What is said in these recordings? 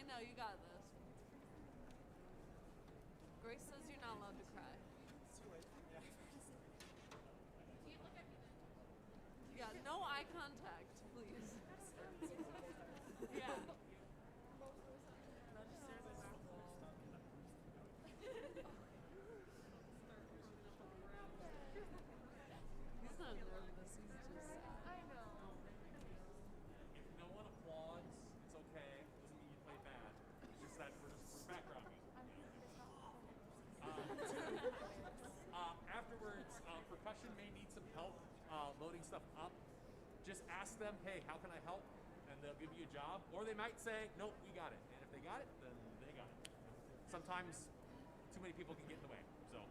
know, you got this. Grace says you're not allowed to cry. It's too late. Yeah. Yeah, no eye contact, please. Yeah. He's not nervous, he's just sad. I know. If no one applauds, it's okay. It doesn't mean you play bad. It's just that we're background music. Afterwards, percussion may need some help loading stuff up. Just ask them, hey, how can I help? And they'll give you a job. Or they might say, nope, we got it. And if they got it, then they got it. Sometimes too many people can get in the way. So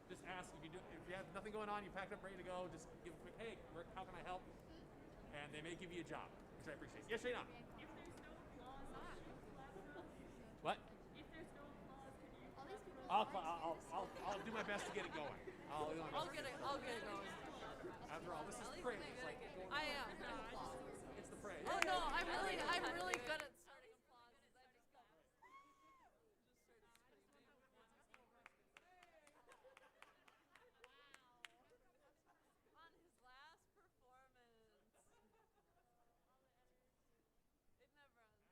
just ask if you have nothing going on, you packed up ready to go, just give a quick, hey, how can I help? And they may give you a job, which I appreciate. Yes, Shayna? If there's no applause, What? if there's no applause, can you? All these people I'll do my best to get it going. I'll I'll get it going. After all, this is At least praise. maybe It's like I am. it's the praise. Oh no, I'm really good at starting applause. I just started screaming. On his last performance. It never ends.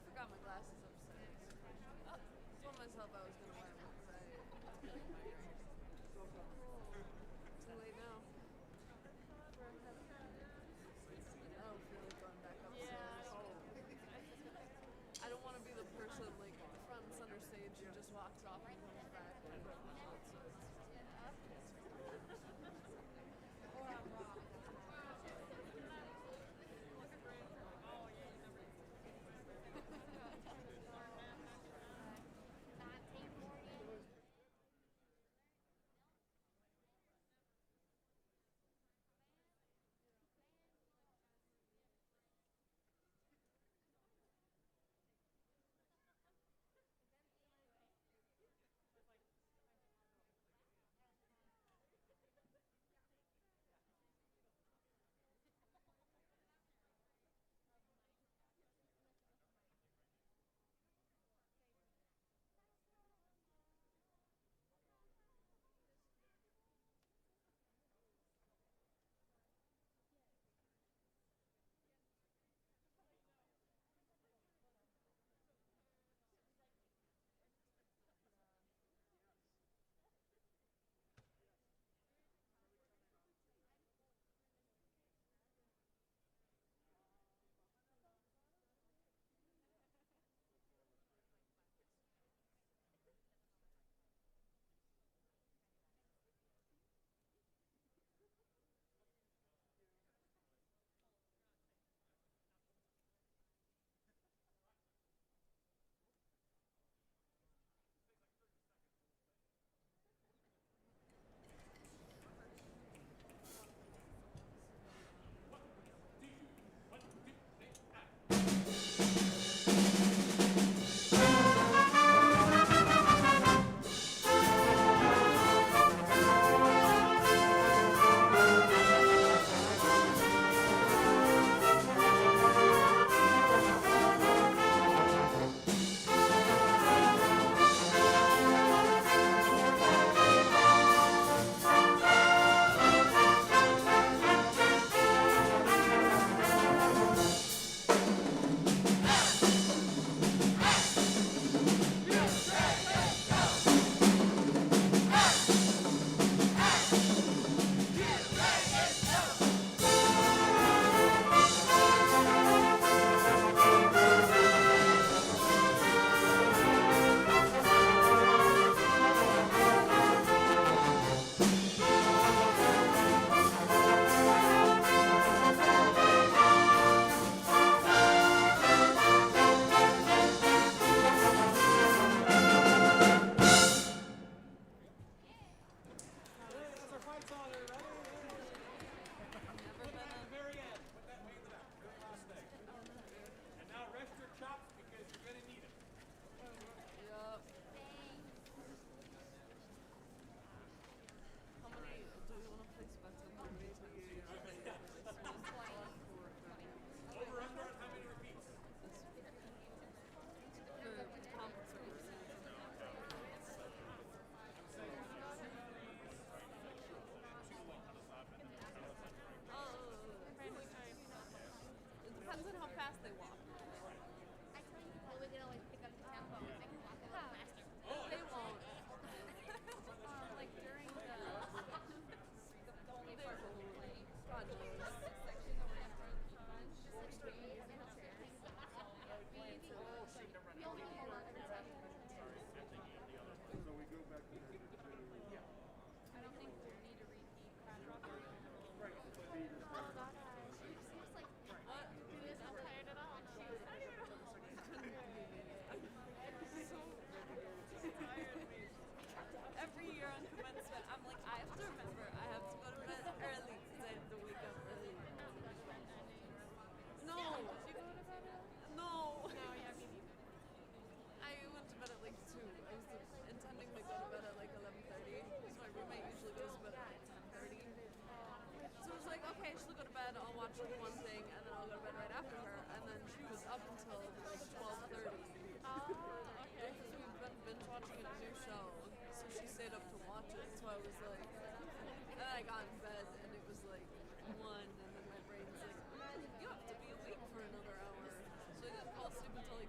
forgot my glasses upstairs. I told myself I was gonna wear them because I feel like my ears. Too late now. I don't feel like going back upstairs. I don't want to be the person like front and center stage who just walks off and comes back.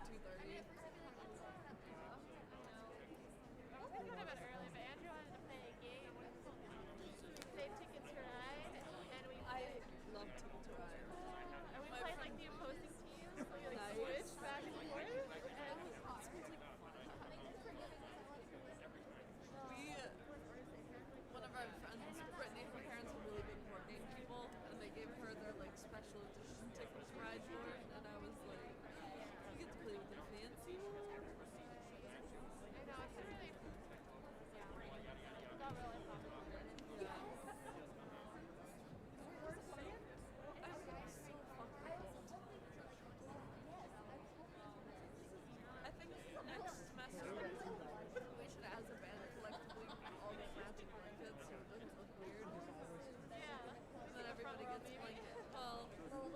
like 2:30. We could have been early, but Andrew wanted to play a game. Save tickets to ride, and we I played, love Ticket to Ride. and we my played friend- like the opposing teams. So we like Nice. switched back and forth. And One of our friends, Brittany, her parents were really big board game people, and they gave her their like special edition Ticket to Ride board, and I was like, you get to play with the fancy one. I know it's really, got really popular. Yeah. I'm so fucking I think next semester we should, as a band, collectively all get matching blankets so it doesn't look weird. Yeah. And then everybody gets a blanket. Well, they'll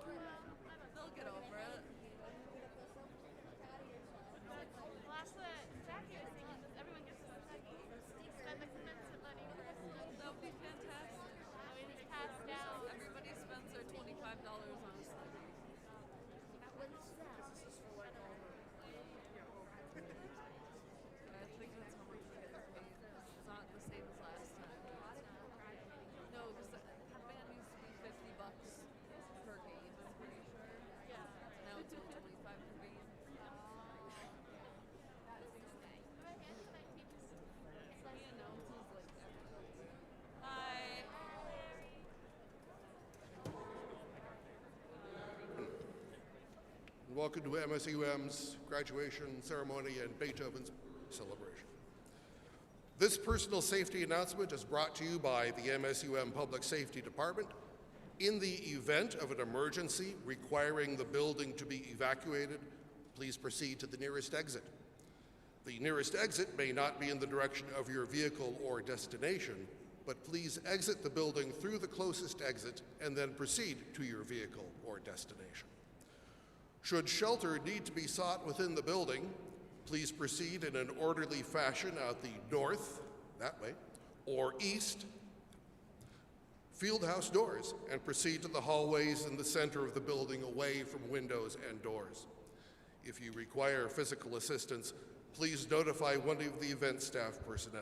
get over it. The last that Jackie was thinking was everyone gets a study. Spend the commencement money for us. That would be fantastic. And we just pass down. Everybody spends their $25 on a study. I think that's how much we get paid. It's not the same as last time. No, because the band used to be $50 per game, I'm pretty sure. Yeah. Now it's $125 per game. He announces like everything. Hi. Welcome to MSUM's graduation ceremony and Beethoven's celebration. This personal safety announcement is brought to you by the MSUM Public Safety Department. In the event of an emergency requiring the building to be evacuated, please proceed to the nearest exit. The nearest exit may not be in the direction of your vehicle or destination, but please exit the building through the closest exit and then proceed to your vehicle or destination. Should shelter need to be sought within the building, please proceed in an orderly fashion out the north, that way, or east field house doors and proceed to the hallways in the center of the building away from windows and doors. If you require physical assistance, please notify one of the event staff personnel.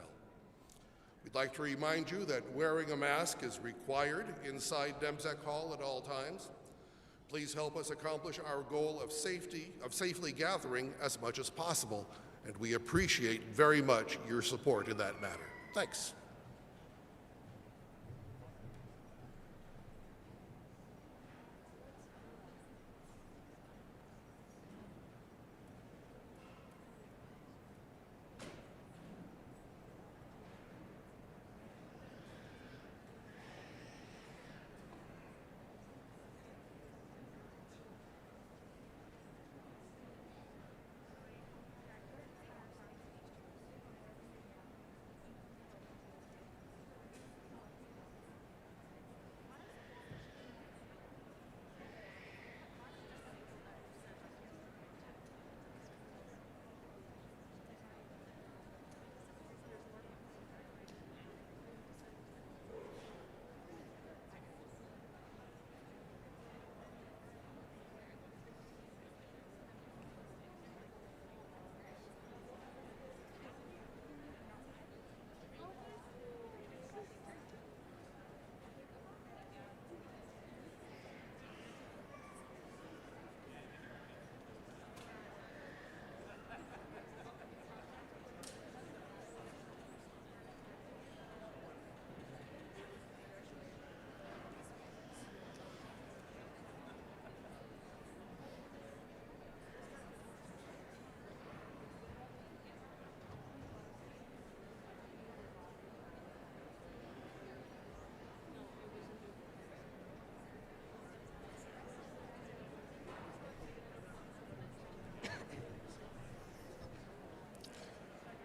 We'd like to remind you that wearing a mask is required inside NEMSEC Hall at all times. Please help us accomplish our goal of safely gathering as much as possible, and we appreciate very much your support in that matter. Thanks.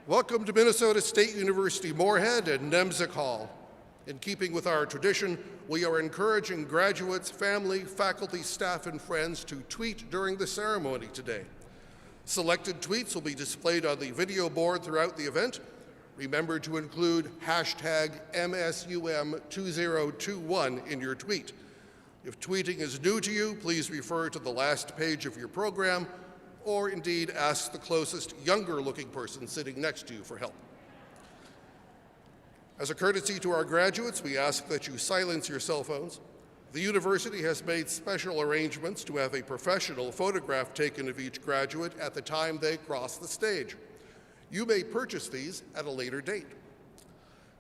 Welcome to Minnesota State University Moorhead and NEMSEC Hall. In keeping with our tradition, we are encouraging graduates, family, faculty, staff, and friends to tweet during the ceremony today. Selected tweets will be displayed on the video board throughout the event. Remember to include hashtag MSUM2021 in your tweet. If tweeting is new to you, please refer to the last page of your program, or indeed ask the closest younger-looking person sitting next to you for help. As a courtesy to our graduates, we ask that you silence your cell phones. The university has made special arrangements to have a professional photograph taken of each graduate at the time they cross the stage. You may purchase these at a later date.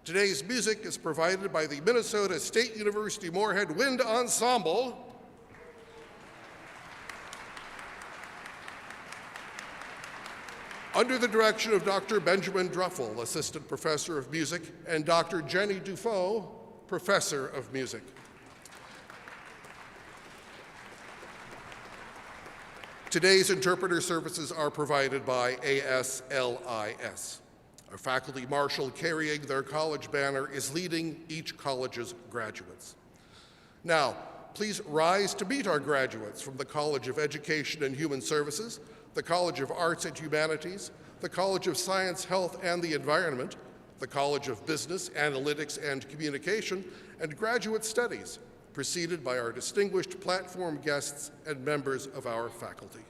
Today's music is provided by the Minnesota State University Moorhead Wind Ensemble, under the direction of Dr. Benjamin Druffel, Assistant Professor of Music, and Dr. Jenny Dufault, Professor of Music. Today's interpreter services are provided by ASLIS. Our faculty marshal carrying their college banner is leading each college's graduates. Now, please rise to meet our graduates from the College of Education and Human Services, the College of Arts and Humanities, the College of Science, Health, and the Environment, the College of Business, Analytics, and Communication, and Graduate Studies, preceded by our distinguished platform guests and members of our faculty.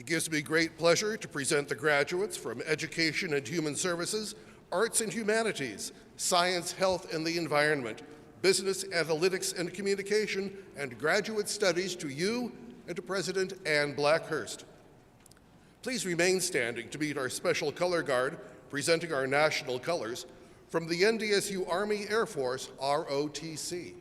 It gives me great pleasure to present the graduates from Education and Human Services, Arts and Humanities, Science, Health and the Environment, Business, Analytics and Communication, and Graduate Studies to you and to President Ann Blackhurst. Please remain standing to meet our special color guard presenting our national colors from the NDSU Army Air Force ROTC.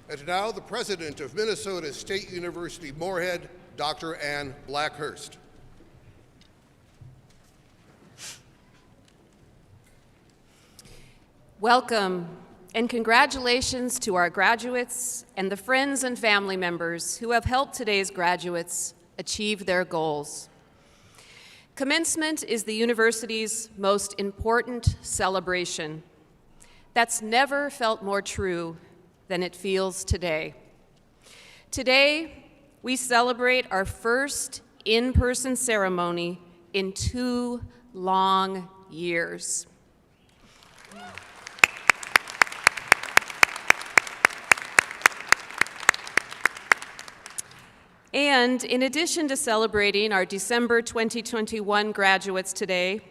And now the president of Minnesota State University Moorhead, Dr. Ann Blackhurst. Welcome and congratulations to our graduates and the friends and family members who have helped today's graduates achieve their goals. Commencement is the university's most important celebration. That's never felt more true than it feels today. Today, we celebrate our first in-person ceremony in 2 long years. And in addition to celebrating our December 2021 graduates today,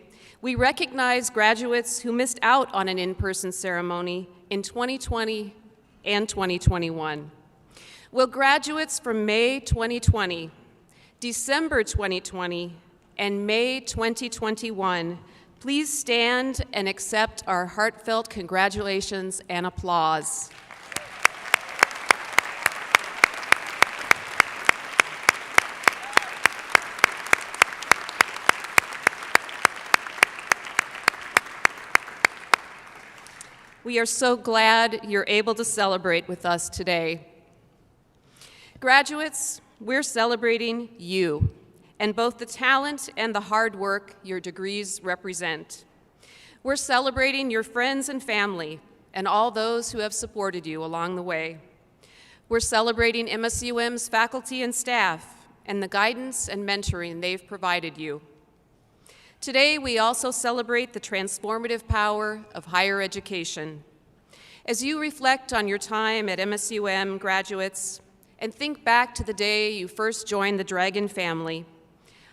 we recognize graduates who missed out on an in-person ceremony in 2020 and 2021. Will graduates from May 2020, December 2020, and May 2021 please stand and accept our heartfelt congratulations and applause. We are so glad you're able to celebrate with us today. Graduates, we're celebrating you and both the talent and the hard work your degrees represent. We're celebrating your friends and family and all those who have supported you along the way. We're celebrating MSUM's faculty and staff and the guidance and mentoring they've provided you. Today, we also celebrate the transformative power of higher education. As you reflect on your time at MSUM, graduates, and think back to the day you first joined the Dragon family,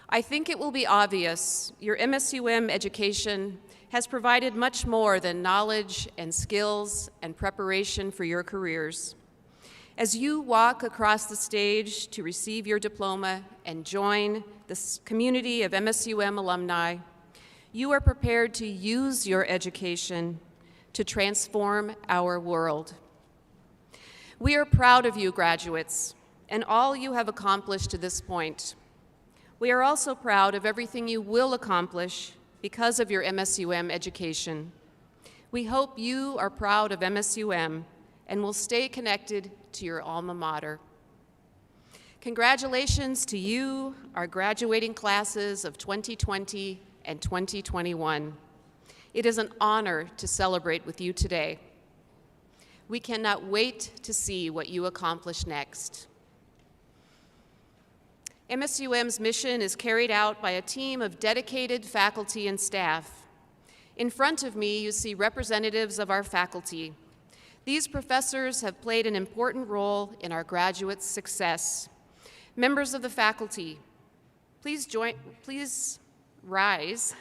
I think it will be obvious your MSUM education has provided much more than knowledge and skills and preparation for your careers. As you walk across the stage to receive your diploma and join this community of MSUM alumni, you are prepared to use your education to transform our world. We are proud of you, graduates, and all you have accomplished to this point. We are also proud of everything you will accomplish because of your MSUM education. We hope you are proud of MSUM and will stay connected to your alma mater. Congratulations to you, our graduating classes of 2020 and 2021. It is an honor to celebrate with you today. We cannot wait to see what you accomplish next. MSUM's mission is carried out by a team of dedicated faculty and staff. In front of me, you see representatives of our faculty. These professors have played an important role in our graduates' success. Members of the faculty, please rise.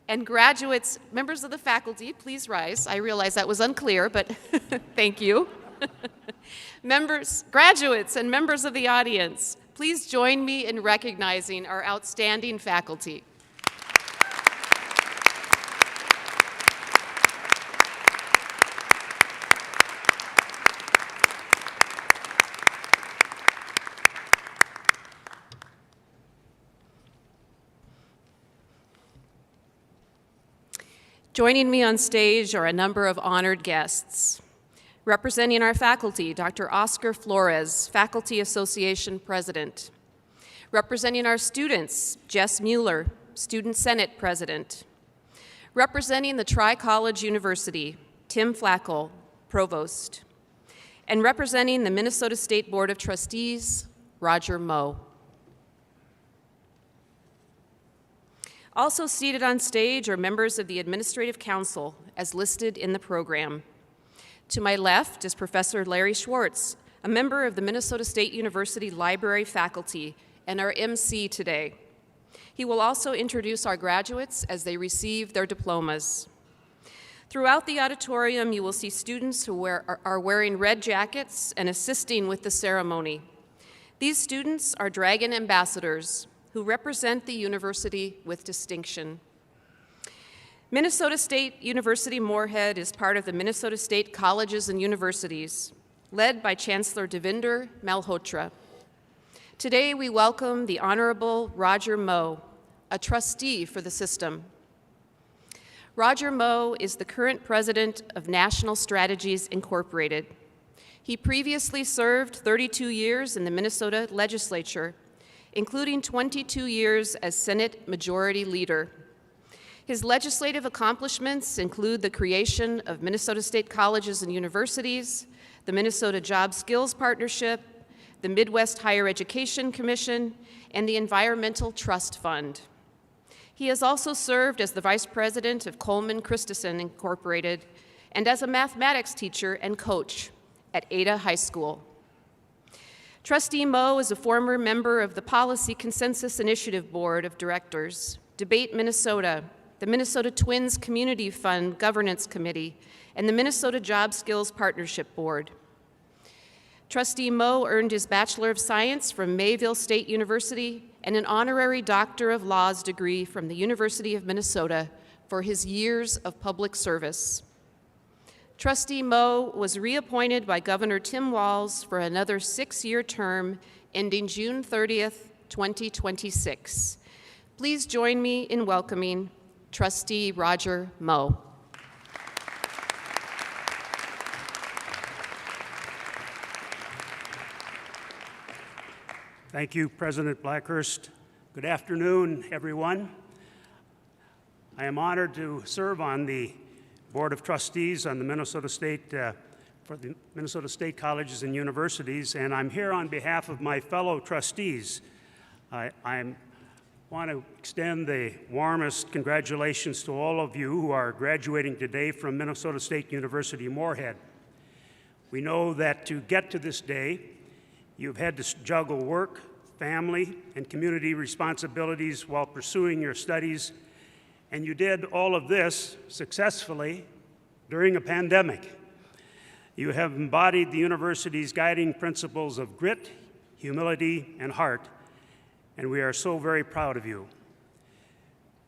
And graduates, members of the faculty, please rise. I realize that was unclear, but thank you. Graduates and members of the audience, please join me in recognizing our outstanding faculty. Joining me on stage are a number of honored guests. Representing our faculty, Dr. Oscar Flores, Faculty Association President. Representing our students, Jess Mueller, Student Senate President. Representing the Tri-College University, Tim Flackel, Provost. And representing the Minnesota State Board of Trustees, Roger Moe. Also seated on stage are members of the Administrative Council, as listed in the program. To my left is Professor Larry Schwartz, a member of the Minnesota State University Library faculty and our MC today. He will also introduce our graduates as they receive their diplomas. Throughout the auditorium, you will see students who are wearing red jackets and assisting with the ceremony. These students are Dragon ambassadors, who represent the university with distinction. Minnesota State University Moorhead is part of the Minnesota State Colleges and Universities, led by Chancellor Devinder Malhotra. Today we welcome the Honorable Roger Moe, a trustee for the system. Roger Moe is the current president of National Strategies Incorporated. He previously served 32 years in the Minnesota legislature, including 22 years as Senate Majority Leader. His legislative accomplishments include the creation of Minnesota State Colleges and Universities, the Minnesota Job Skills Partnership, the Midwest Higher Education Commission, and the Environmental Trust Fund. He has also served as the Vice President of Coleman Christensen Incorporated and as a mathematics teacher and coach at Ada High School. Trustee Moe is a former member of the Policy Consensus Initiative Board of Directors, Debate Minnesota, the Minnesota Twins Community Fund Governance Committee, and the Minnesota Job Skills Partnership Board. Trustee Moe earned his Bachelor of Science from Mayville State University and an honorary Doctor of Laws degree from the University of Minnesota for his years of public service. Trustee Moe was reappointed by Governor Tim Walz for another 6-year term ending June 30th, 2026. Please join me in welcoming Trustee Roger Moe. Thank you, President Blackhurst. Good afternoon, everyone. I am honored to serve on the Board of Trustees on the Minnesota State for the Minnesota State Colleges and Universities, and I'm here on behalf of my fellow trustees. I want to extend the warmest congratulations to all of you who are graduating today from Minnesota State University Moorhead. We know that to get to this day, You've had to juggle work, family, and community responsibilities while pursuing your studies, and you did all of this successfully during a pandemic. You have embodied the university's guiding principles of grit, humility, and heart, and we are so very proud of you.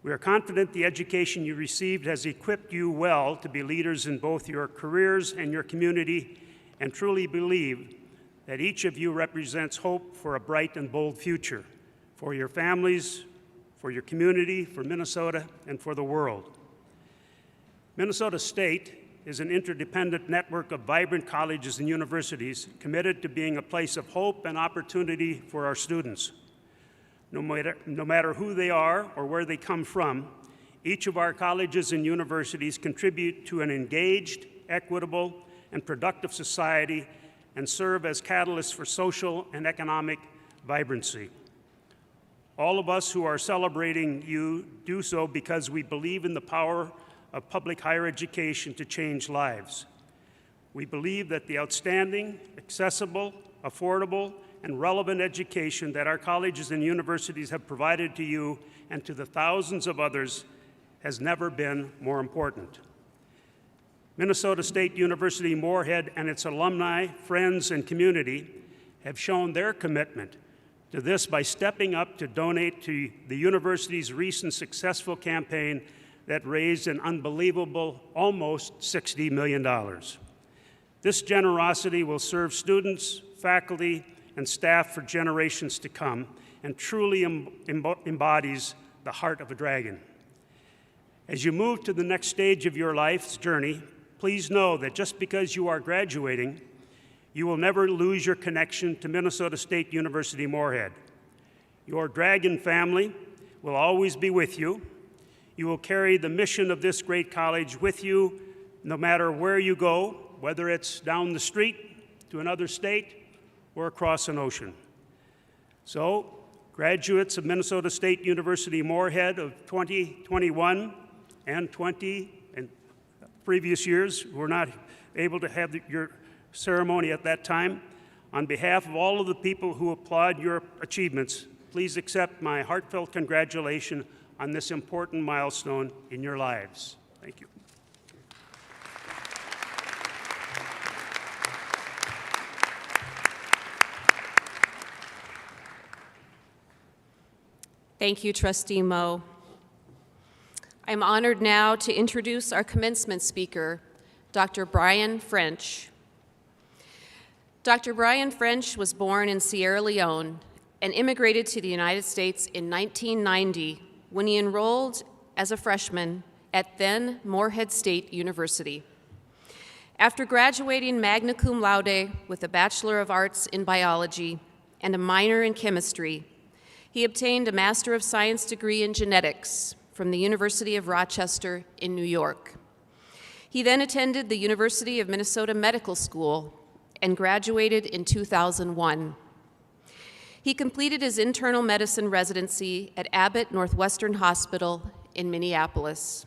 We are confident the education you received has equipped you well to be leaders in both your careers and your community, and truly believe that each of you represents hope for a bright and bold future, for your families, for your community, for Minnesota, and for the world. Minnesota State is an interdependent network of vibrant colleges and universities committed to being a place of hope and opportunity for our students. No matter who they are or where they come from, each of our colleges and universities contribute to an engaged, equitable, and productive society and serve as catalysts for social and economic vibrancy. All of us who are celebrating you do so because we believe in the power of public higher education to change lives. We believe that the outstanding, accessible, affordable, and relevant education that our colleges and universities have provided to you and to the thousands of others has never been more important. Minnesota State University Moorhead and its alumni, friends, and community have shown their commitment to this by stepping up to donate to the university's recent successful campaign that raised an unbelievable almost $60 million. This generosity will serve students, faculty, and staff for generations to come, and truly embodies the heart of a dragon. As you move to the next stage of your life's journey, please know that just because you are graduating, you will never lose your connection to Minnesota State University Moorhead. Your dragon family will always be with you. You will carry the mission of this great college with you no matter where you go, whether it's down the street to another state or across an ocean. So, graduates of Minnesota State University Moorhead of 2021 and 20 and previous years who were not able to have your ceremony at that time, on behalf of all of the people who applaud your achievements, please accept my heartfelt congratulations on this important milestone in your lives. Thank you. Thank you, Trustee Moe. I'm honored now to introduce our commencement speaker, Dr. Brian French. Dr. Brian French was born in Sierra Leone and immigrated to the United States in 1990 when he enrolled as a freshman at then Moorhead State University. After graduating magna cum laude with a Bachelor of Arts in Biology and a minor in chemistry, he obtained a Master of Science degree in genetics from the University of Rochester in New York. He then attended the University of Minnesota Medical School and graduated in 2001. He completed his internal medicine residency at Abbott Northwestern Hospital in Minneapolis.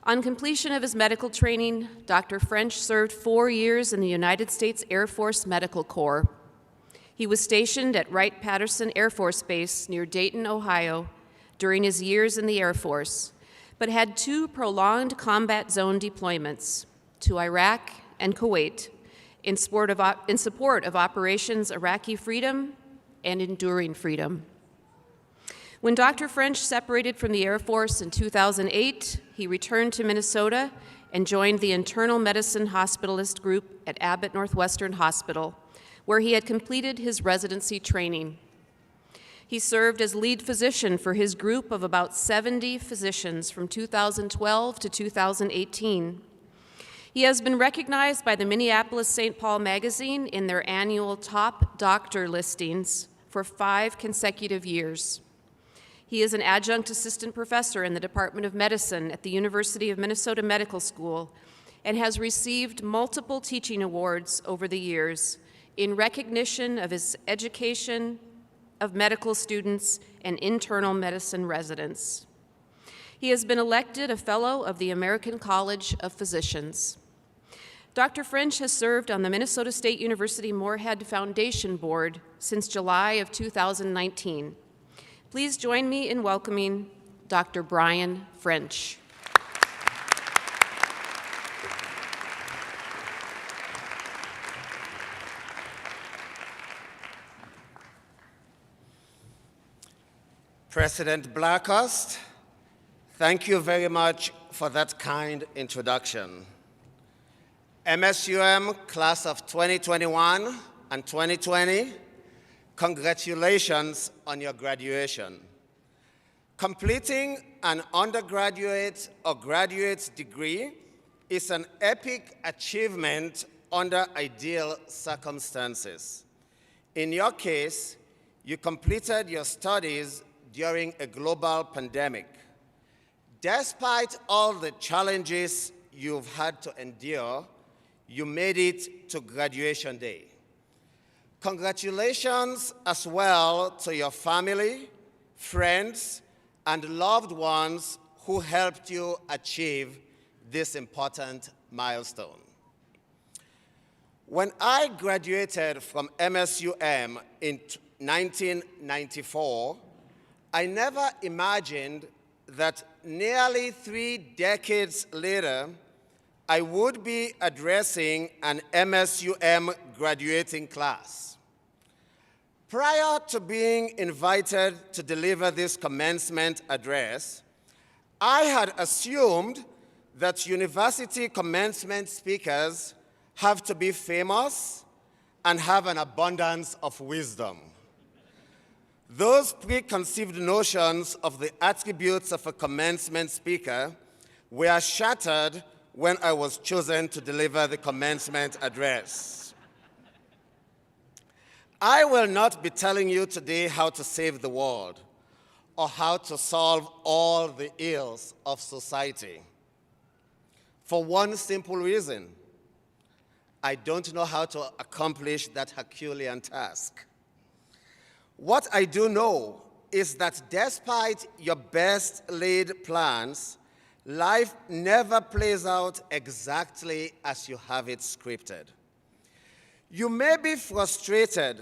On completion of his medical training, Dr. French served 4 years in the United States Air Force Medical Corps. He was stationed at Wright-Patterson Air Force Base near Dayton, Ohio, during his years in the Air Force, but had 2 prolonged combat zone deployments to Iraq and Kuwait in support of Operations Iraqi Freedom and Enduring Freedom. When Dr. French separated from the Air Force in 2008, he returned to Minnesota and joined the internal medicine hospitalist group at Abbott Northwestern Hospital, where he had completed his residency training. He served as lead physician for his group of about 70 physicians from 2012 to 2018. He has been recognized by the Minneapolis-St. Paul magazine in their annual top doctor listings for 5 consecutive years. He is an adjunct assistant professor in the Department of Medicine at the University of Minnesota Medical School and has received multiple teaching awards over the years in recognition of his education of medical students and internal medicine residents. He has been elected a Fellow of the American College of Physicians. Dr. French has served on the Minnesota State University Moorhead Foundation Board since July of 2019. Please join me in welcoming Dr. Brian French. President Blackhurst, thank you very much for that kind introduction. MSUM class of 2021 and 2020, congratulations on your graduation. Completing an undergraduate or graduate degree is an epic achievement under ideal circumstances. In your case, you completed your studies during a global pandemic. Despite all the challenges you've had to endure, you made it to graduation day. Congratulations as well to your family, friends, and loved ones who helped you achieve this important milestone. When I graduated from MSUM in 1994, I never imagined that nearly 3 decades later, I would be addressing an MSUM graduating class. Prior to being invited to deliver this commencement address, I had assumed that university commencement speakers have to be famous and have an abundance of wisdom. Those preconceived notions of the attributes of a commencement speaker were shattered when I was chosen to deliver the commencement address. I will not be telling you today how to save the world or how to solve all the ills of society. For one simple reason, I don't know how to accomplish that Herculean task. What I do know is that despite your best laid plans, life never plays out exactly as you have it scripted. You may be frustrated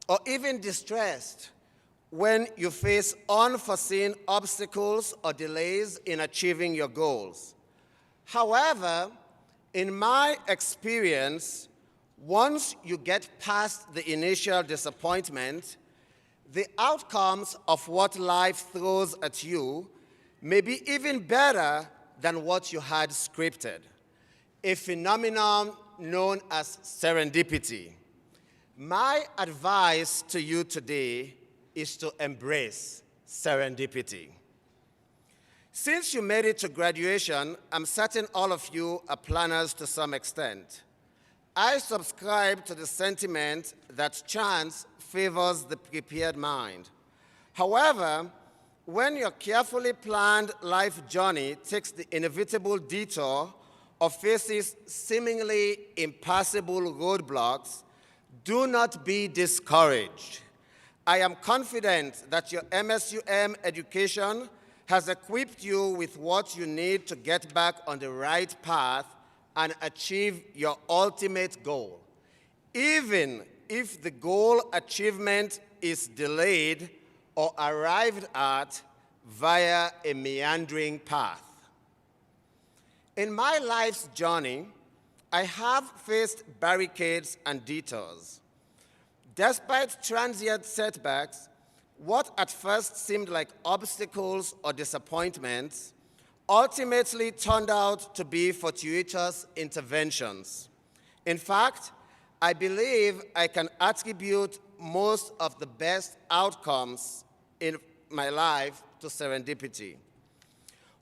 or even distressed when you face unforeseen obstacles or delays in achieving your goals. However, in my experience, once you get past the initial disappointment, the outcomes of what life throws at you may be even better than what you had scripted, a phenomenon known as serendipity. My advice to you today is to embrace serendipity. Since you made it to graduation, I'm certain all of you are planners to some extent. I subscribe to the sentiment that chance favors the prepared mind. However, when your carefully planned life journey takes the inevitable detour or faces seemingly impassable roadblocks, do not be discouraged. I am confident that your MSUM education has equipped you with what you need to get back on the right path and achieve your ultimate goal, even if the goal achievement is delayed or arrived at via a meandering path. In my life's journey, I have faced barricades and detours. Despite transient setbacks, what at first seemed like obstacles or disappointments ultimately turned out to be fortuitous interventions. In fact, I believe I can attribute most of the best outcomes in my life to serendipity.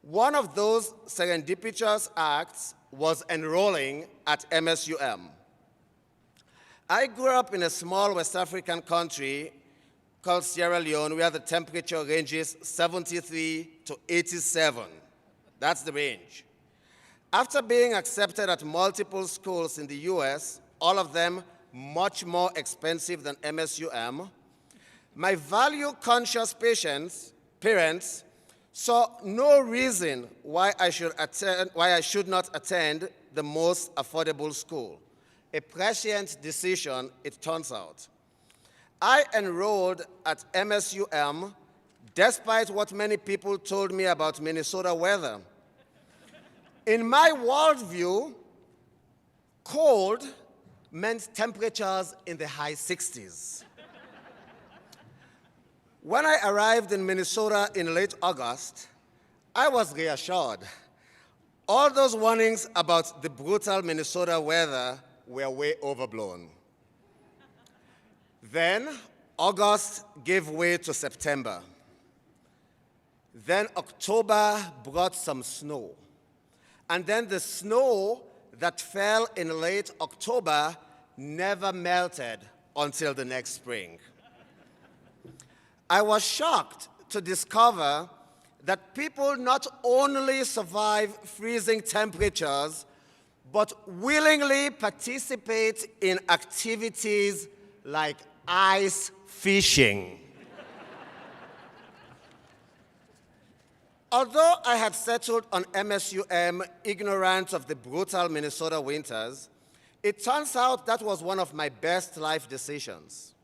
One of those serendipitous acts was enrolling at MSUM. I grew up in a small West African country called Sierra Leone, where the temperature ranges 73 to 87. That's the range. After being accepted at multiple schools in the US, all of them much more expensive than MSUM, my value-conscious parents saw no reason why I should not attend the most affordable school. A prescient decision, it turns out. I enrolled at MSUM despite what many people told me about Minnesota weather. In my worldview, cold meant temperatures in the high 60s. When I arrived in Minnesota in late August, I was reassured. All those warnings about the brutal Minnesota weather were way overblown. Then August gave way to September. Then October brought some snow. And then the snow that fell in late October never melted until the next spring. I was shocked to discover that people not only survive freezing temperatures, but willingly participate in activities like ice fishing. Although I had settled on MSUM ignorant of the brutal Minnesota winters, it turns out that was one of my best life decisions.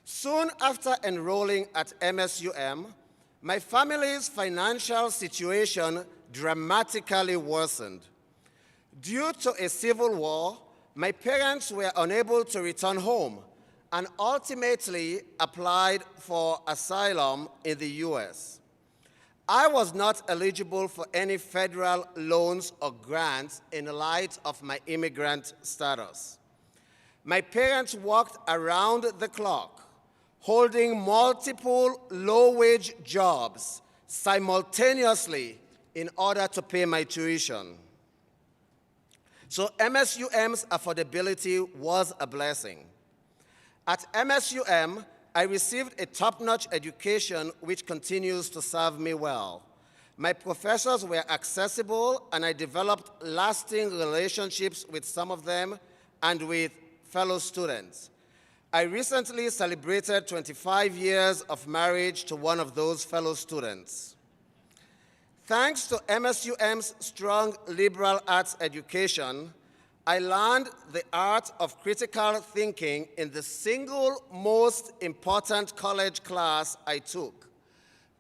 Soon after enrolling at MSUM, my family's financial situation dramatically worsened. Due to a civil war, my parents were unable to return home and ultimately applied for asylum in the US. I was not eligible for any federal loans or grants in light of my immigrant status. My parents worked around the clock, holding multiple low-wage jobs simultaneously in order to pay my tuition. So MSUM's affordability was a blessing. At MSUM, I received a top-notch education which continues to serve me well. My professors were accessible, and I developed lasting relationships with some of them and with fellow students. I recently celebrated 25 years of marriage to one of those fellow students. Thanks to MSUM's strong liberal arts education, I learned the art of critical thinking in the single most important college class I took,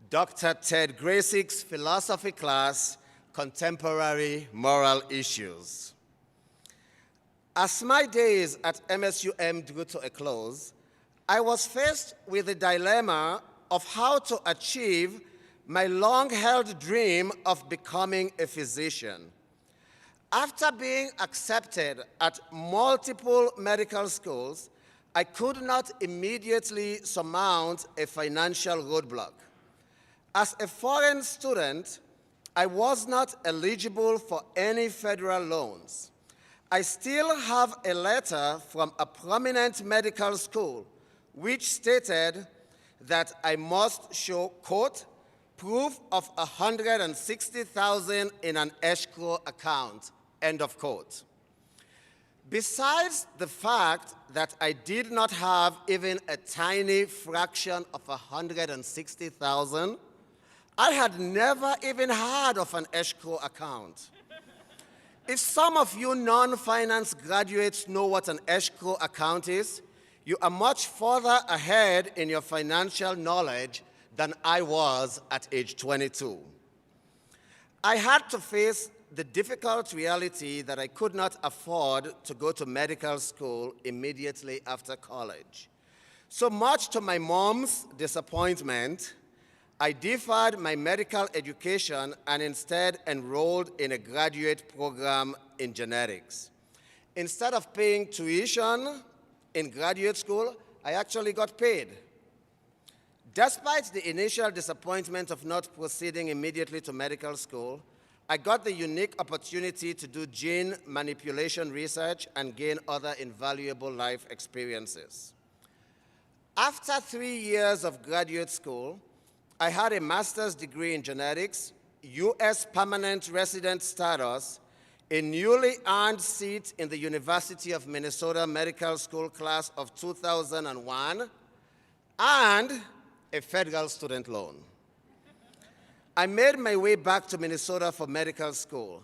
Dr. Ted Graysick's philosophy class, Contemporary Moral Issues. As my days at MSUM drew to a close, I was faced with the dilemma of how to achieve my long-held dream of becoming a physician. After being accepted at multiple medical schools, I could not immediately surmount a financial roadblock. As a foreign student, I was not eligible for any federal loans. I still have a letter from a prominent medical school which stated that I must show, quote, proof of $160,000 in an escrow account, end of quote. Besides the fact that I did not have even a tiny fraction of $160,000, I had never even heard of an escrow account. If some of you non-finance graduates know what an escrow account is, you are much further ahead in your financial knowledge than I was at age 22. I had to face the difficult reality that I could not afford to go to medical school immediately after college. So much to my mom's disappointment, I deferred my medical education and instead enrolled in a graduate program in genetics. Instead of paying tuition in graduate school, I actually got paid. Despite the initial disappointment of not proceeding immediately to medical school, I got the unique opportunity to do gene manipulation research and gain other invaluable life experiences. After 3 years of graduate school, I had a master's degree in genetics, US permanent resident status, a newly earned seat in the University of Minnesota Medical School class of 2001, and a federal student loan. I made my way back to Minnesota for medical school.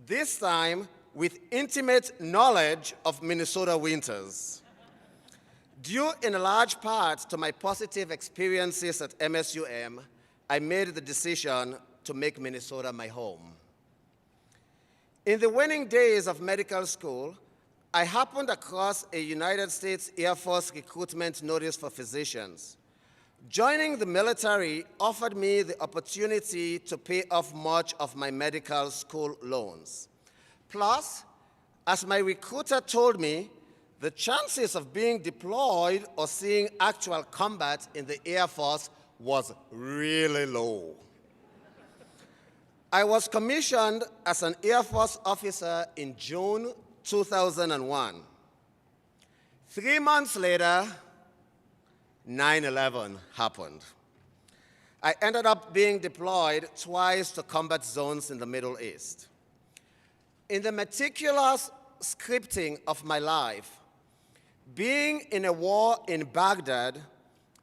This time, with intimate knowledge of Minnesota winters. Due in large part to my positive experiences at MSUM, I made the decision to make Minnesota my home. In the waning days of medical school, I happened across a United States Air Force recruitment notice for physicians. Joining the military offered me the opportunity to pay off much of my medical school loans. Plus, as my recruiter told me, the chances of being deployed or seeing actual combat in the Air Force was really low. I was commissioned as an Air Force officer in June 2001. 3 months later, 9/11 happened. I ended up being deployed twice to combat zones in the Middle East. In the meticulous scripting of my life, being in a war in Baghdad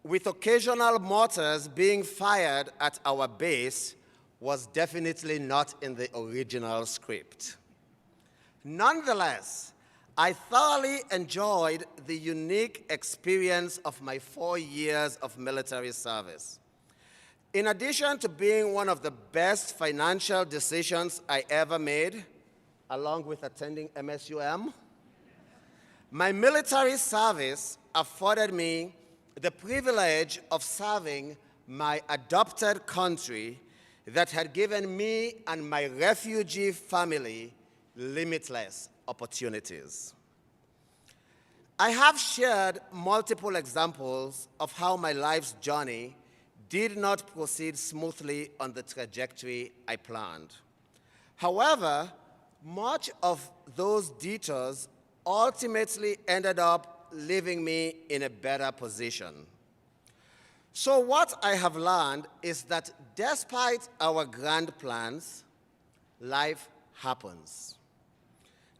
with occasional mortars being fired at our base was definitely not in the original script. Nonetheless, I thoroughly enjoyed the unique experience of my 4 years of military service. In addition to being one of the best financial decisions I ever made, along with attending MSUM, my military service afforded me the privilege of serving my adopted country that had given me and my refugee family limitless opportunities. I have shared multiple examples of how my life's journey did not proceed smoothly on the trajectory I planned. However, much of those detours ultimately ended up leaving me in a better position. So what I have learned is that despite our grand plans, life happens.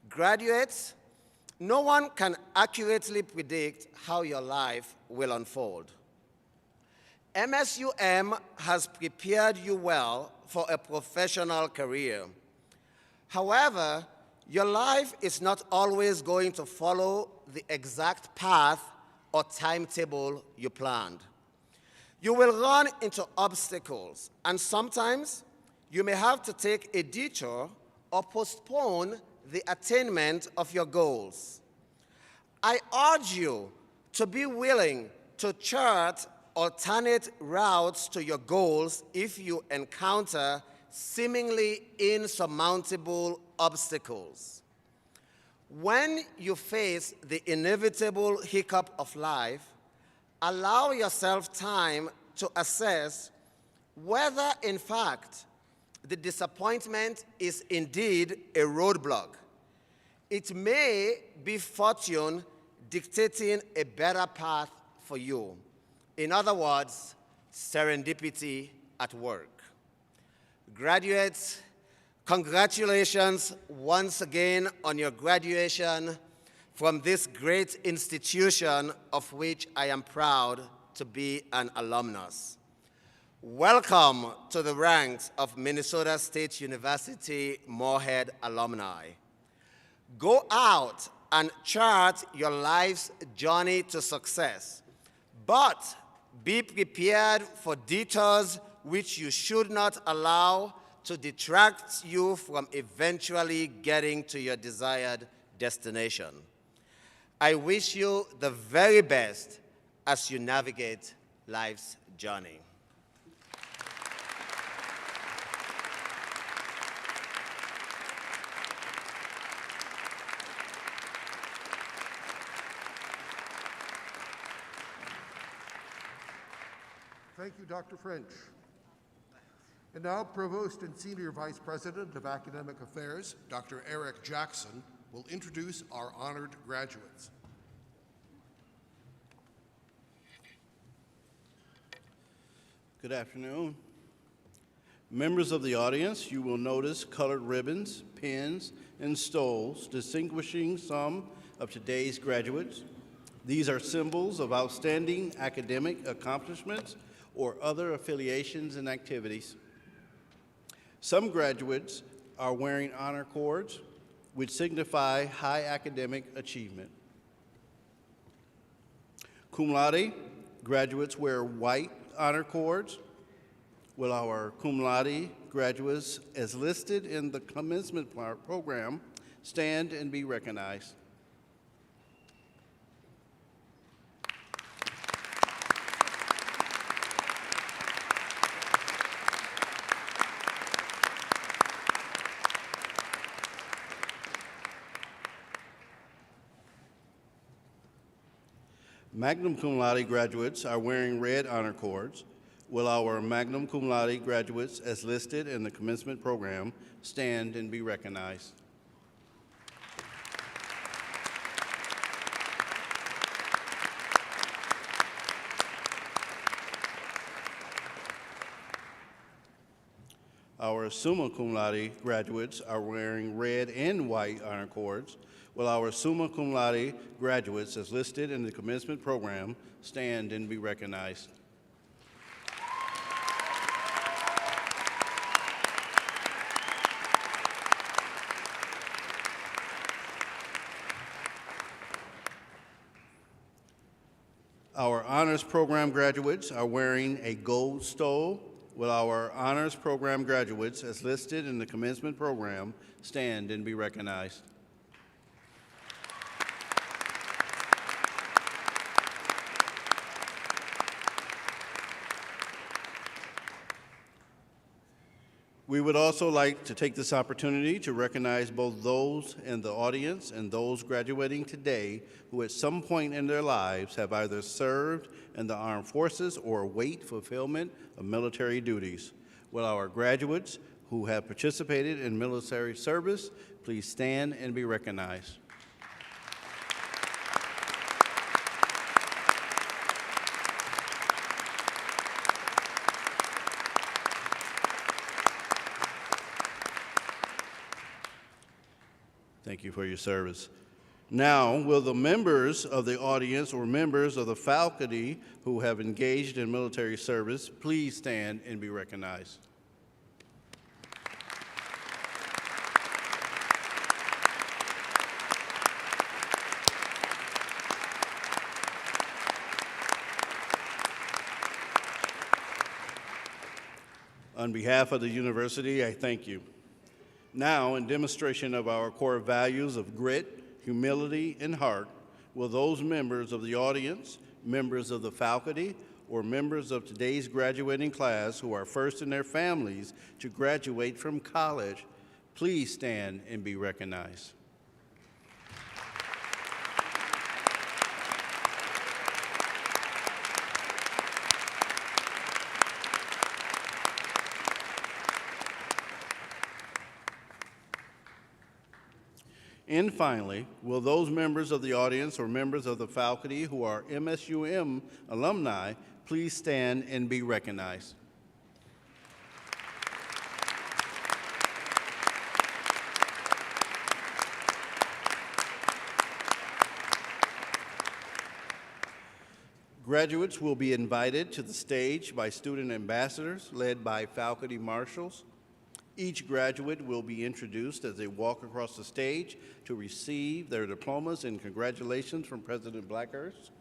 Graduates, no one can accurately predict how your life will unfold. MSUM has prepared you well for a professional career. However, your life is not always going to follow the exact path or timetable you planned. You will run into obstacles, and sometimes you may have to take a detour or postpone the attainment of your goals. I urge you to be willing to chart alternate routes to your goals if you encounter seemingly insurmountable obstacles. When you face the inevitable hiccup of life, allow yourself time to assess whether, in fact, the disappointment is indeed a roadblock. It may be fortune dictating a better path for you. In other words, serendipity at work. Graduates, congratulations once again on your graduation from this great institution of which I am proud to be an alumnus. Welcome to the ranks of Minnesota State University Moorhead alumni. Go out and chart your life's journey to success, but be prepared for detours which you should not allow to detract you from eventually getting to your desired destination. I wish you the very best as you navigate life's journey. Thank you, Dr. French. And now, Provost and Senior Vice President of Academic Affairs, Dr. Eric Jackson, will introduce our honored graduates. Good afternoon. Members of the audience, you will notice colored ribbons, pins, and stoles distinguishing some of today's graduates. These are symbols of outstanding academic accomplishments or other affiliations and activities. Some graduates are wearing honor cords, which signify high academic achievement. Cum laude graduates wear white honor cords, while our cum laude graduates, as listed in the commencement program, stand and be recognized. Magna cum laude graduates are wearing red honor cords, while our magna cum laude graduates, as listed in the commencement program, stand and be recognized. Our summa cum laude graduates are wearing red and white honor cords, while our summa cum laude graduates, as listed in the commencement program, stand and be recognized. Our honors program graduates are wearing a gold stole, while our honors program graduates, as listed in the commencement program, stand and be recognized. We would also like to take this opportunity to recognize both those in the audience and those graduating today who at some point in their lives have either served in the armed forces or await fulfillment of military duties. Will our graduates who have participated in military service please stand and be recognized. Thank you for your service. Now, will the members of the audience or members of the faculty who have engaged in military service please stand and be recognized. On behalf of the university, I thank you. Now, in demonstration of our core values of grit, humility, and heart, will those members of the audience, members of the faculty, or members of today's graduating class who are first in their families to graduate from college, please stand and be recognized. And finally, will those members of the audience or members of the faculty who are MSUM alumni please stand and be recognized. Graduates will be invited to the stage by student ambassadors led by faculty marshals. Each graduate will be introduced as they walk across the stage to receive their diplomas, and congratulations from President Blackhurst.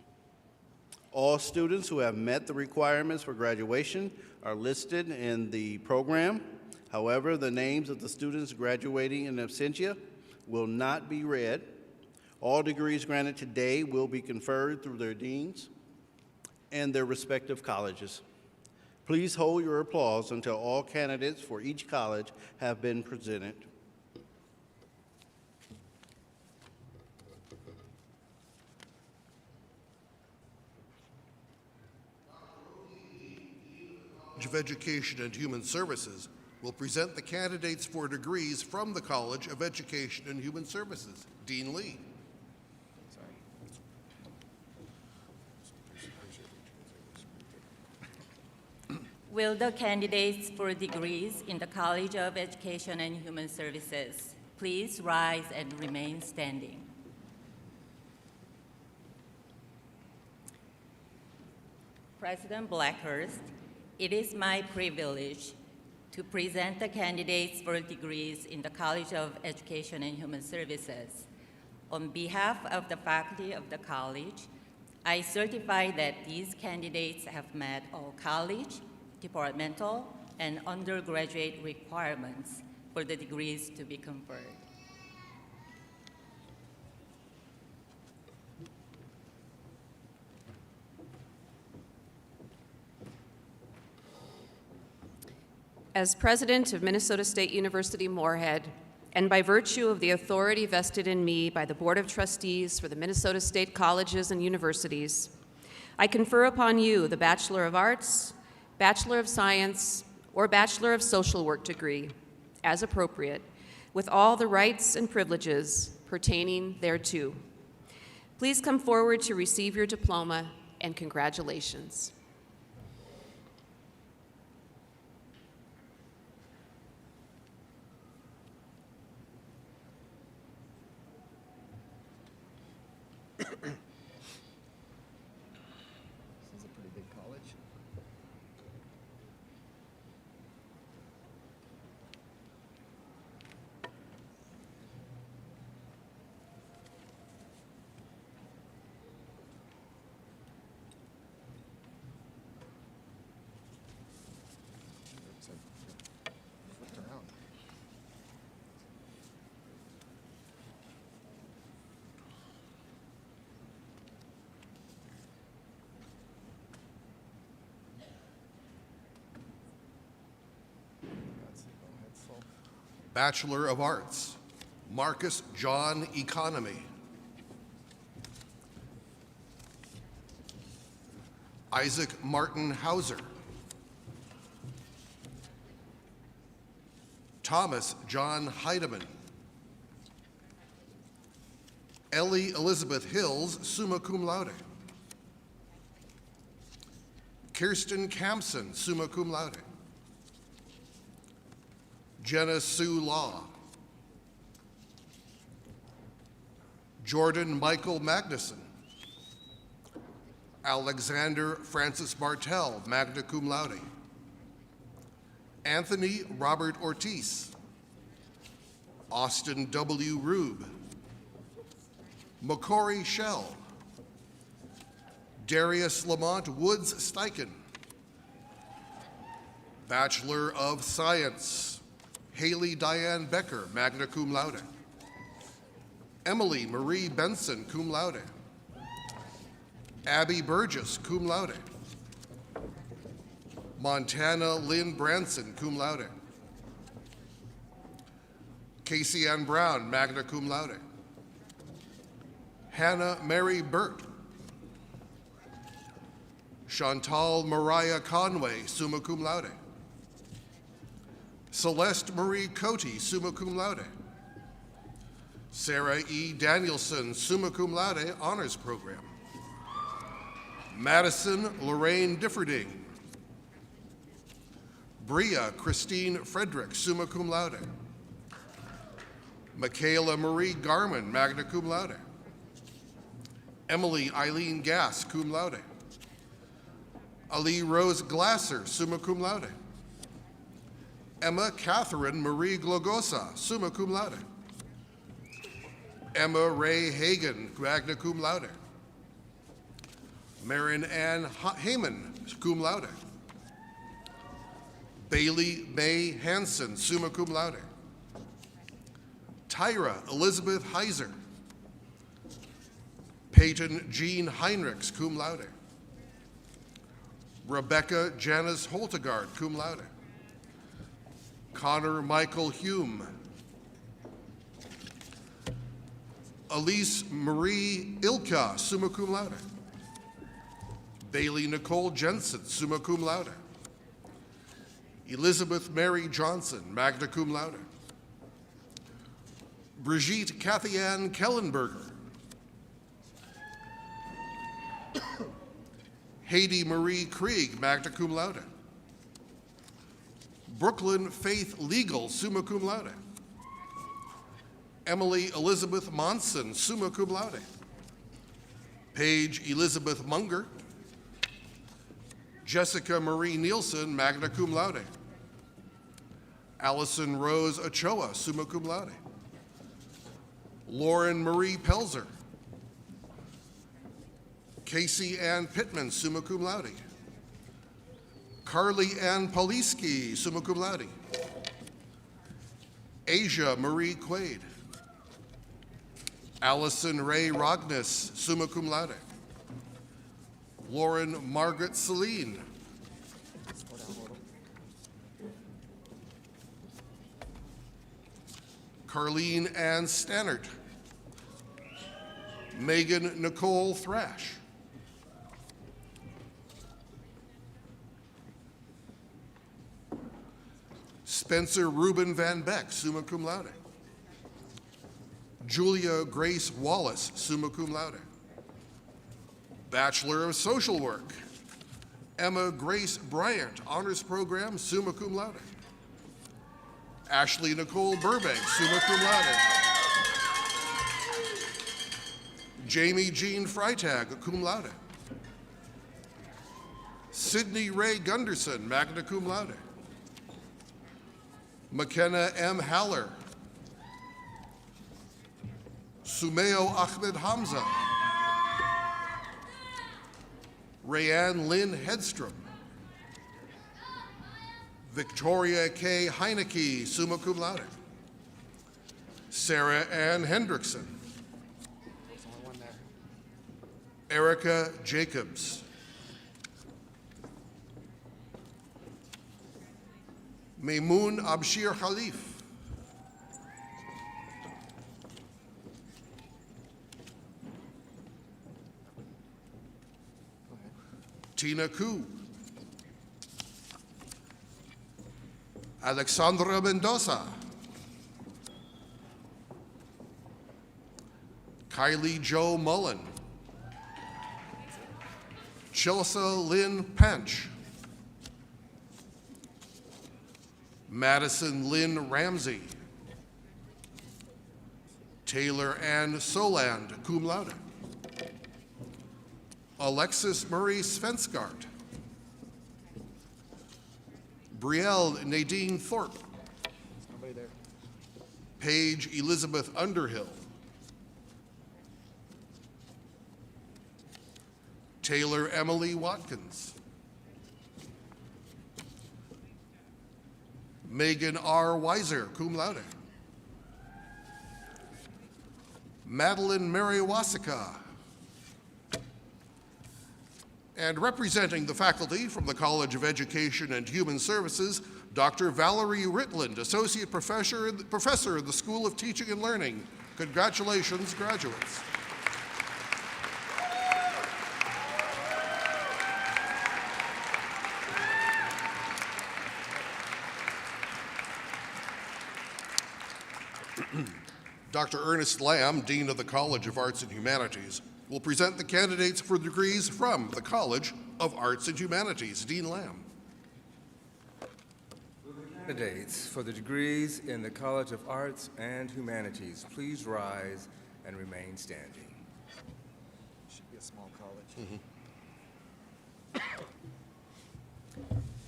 All students who have met the requirements for graduation are listed in the program. However, the names of the students graduating in absentia will not be read. All degrees granted today will be conferred through their deans and their respective colleges. Please hold your applause until all candidates for each college have been presented. College of Education and Human Services will present the candidates for degrees from the College of Education and Human Services. Dean Lee. Will the candidates for degrees in the College of Education and Human Services please rise and remain standing? President Blackhurst, it is my privilege to present the candidates for degrees in the College of Education and Human Services. On behalf of the faculty of the college, I certify that these candidates have met all college, departmental, and undergraduate requirements for the degrees to be conferred. As president of Minnesota State University Moorhead, and by virtue of the authority vested in me by the Board of Trustees for the Minnesota State Colleges and Universities, I confer upon you the Bachelor of Arts, Bachelor of Science, or Bachelor of Social Work degree, as appropriate, with all the rights and privileges pertaining thereto. Please come forward to receive your diploma, and congratulations. This is a pretty big college. Flipped around. Bachelor of Arts, Marcus John Economy. Isaac Martin Hauser. Thomas John Heidemann. Ellie Elizabeth Hills, summa cum laude. Kirsten Campson, summa cum laude. Jenna Sue Law. Jordan Michael Magnuson. Alexander Francis Martell, magna cum laude. Anthony Robert Ortiz. Austin W. Rube. Macori Shell. Darius Lamont Woods Steichen. Bachelor of Science, Haley Diane Becker, magna cum laude. Emily Marie Benson, cum laude. Abby Burgess, cum laude. Montana Lynn Branson, cum laude. Casey Ann Brown, magna cum laude. Hannah Mary Burt. Chantal Mariah Conway, summa cum laude. Celeste Marie Cote, summa cum laude. Sarah E. Danielson, summa cum laude, honors program. Madison Lorraine Differding. Bria Christine Frederick, summa cum laude. Michaela Marie Garman, magna cum laude. Emily Eileen Gass, cum laude. Ali Rose Glasser, summa cum laude. Emma Catherine Marie Glogosa, summa cum laude. Emma Ray Hagan, magna cum laude. Marin Ann Heyman, cum laude. Bailey May Hansen, summa cum laude. Tyra Elizabeth Heiser. Peyton Jean Heinrichs, cum laude. Rebecca Janice Holtegard, cum laude. Connor Michael Hume. Elise Marie Ilka, summa cum laude. Bailey Nicole Jensen, summa cum laude. Elizabeth Mary Johnson, magna cum laude. Brigitte Kathy Ann Kellenberger. Haiti Marie Krieg, magna cum laude. Brooklyn Faith Legal, summa cum laude. Emily Elizabeth Monson, summa cum laude. Paige Elizabeth Munger. Jessica Marie Nielsen, magna cum laude. Allison Rose Ochoa, summa cum laude. Lauren Marie Pelzer. Casey Ann Pittman, summa cum laude. Carly Ann Poliski, summa cum laude. Asia Marie Quaid. Allison Ray Rognes, summa cum laude. Lauren Margaret Celine. Carleen Ann Stannard. Megan Nicole Thrash. Spencer Reuben Van Beck, summa cum laude. Julia Grace Wallace, summa cum laude. Bachelor of Social Work, Emma Grace Bryant, Honors Program, summa cum laude. Ashley Nicole Burbank, summa cum laude. Jamie Jean Freitag, cum laude. Sydney Ray Gunderson, magna cum laude. McKenna M. Haller. Sumeo Ahmed Hamza. Rayanne Lynn Hedstrom. Victoria K. Heineke, summa cum laude. Sarah Ann Hendrickson. Erica Jacobs. Maymoon Abshir Khalif. Tina Koo. Alexandra Mendoza. Kylie Jo Mullen. Chelsea Lynn Pench. Madison Lynn Ramsey. Taylor Ann Soland, cum laude. Alexis Murray Svenskart. Brielle Nadine Thorpe. Nobody there. Paige Elizabeth Underhill. Taylor Emily Watkins. Megan R. Weiser, cum laude. Madeline Mary Wasika. And representing the faculty from the College of Education and Human Services, Dr. Valerie Ritland, Associate Professor in the School of Teaching and Learning. Congratulations, graduates. Dr. Ernest Lamb, Dean of the College of Arts and Humanities, will present the candidates for degrees from the College of Arts and Humanities. Dean Lamb. Candidates for the degrees in the College of Arts and Humanities, please rise and remain standing. Should be a small college.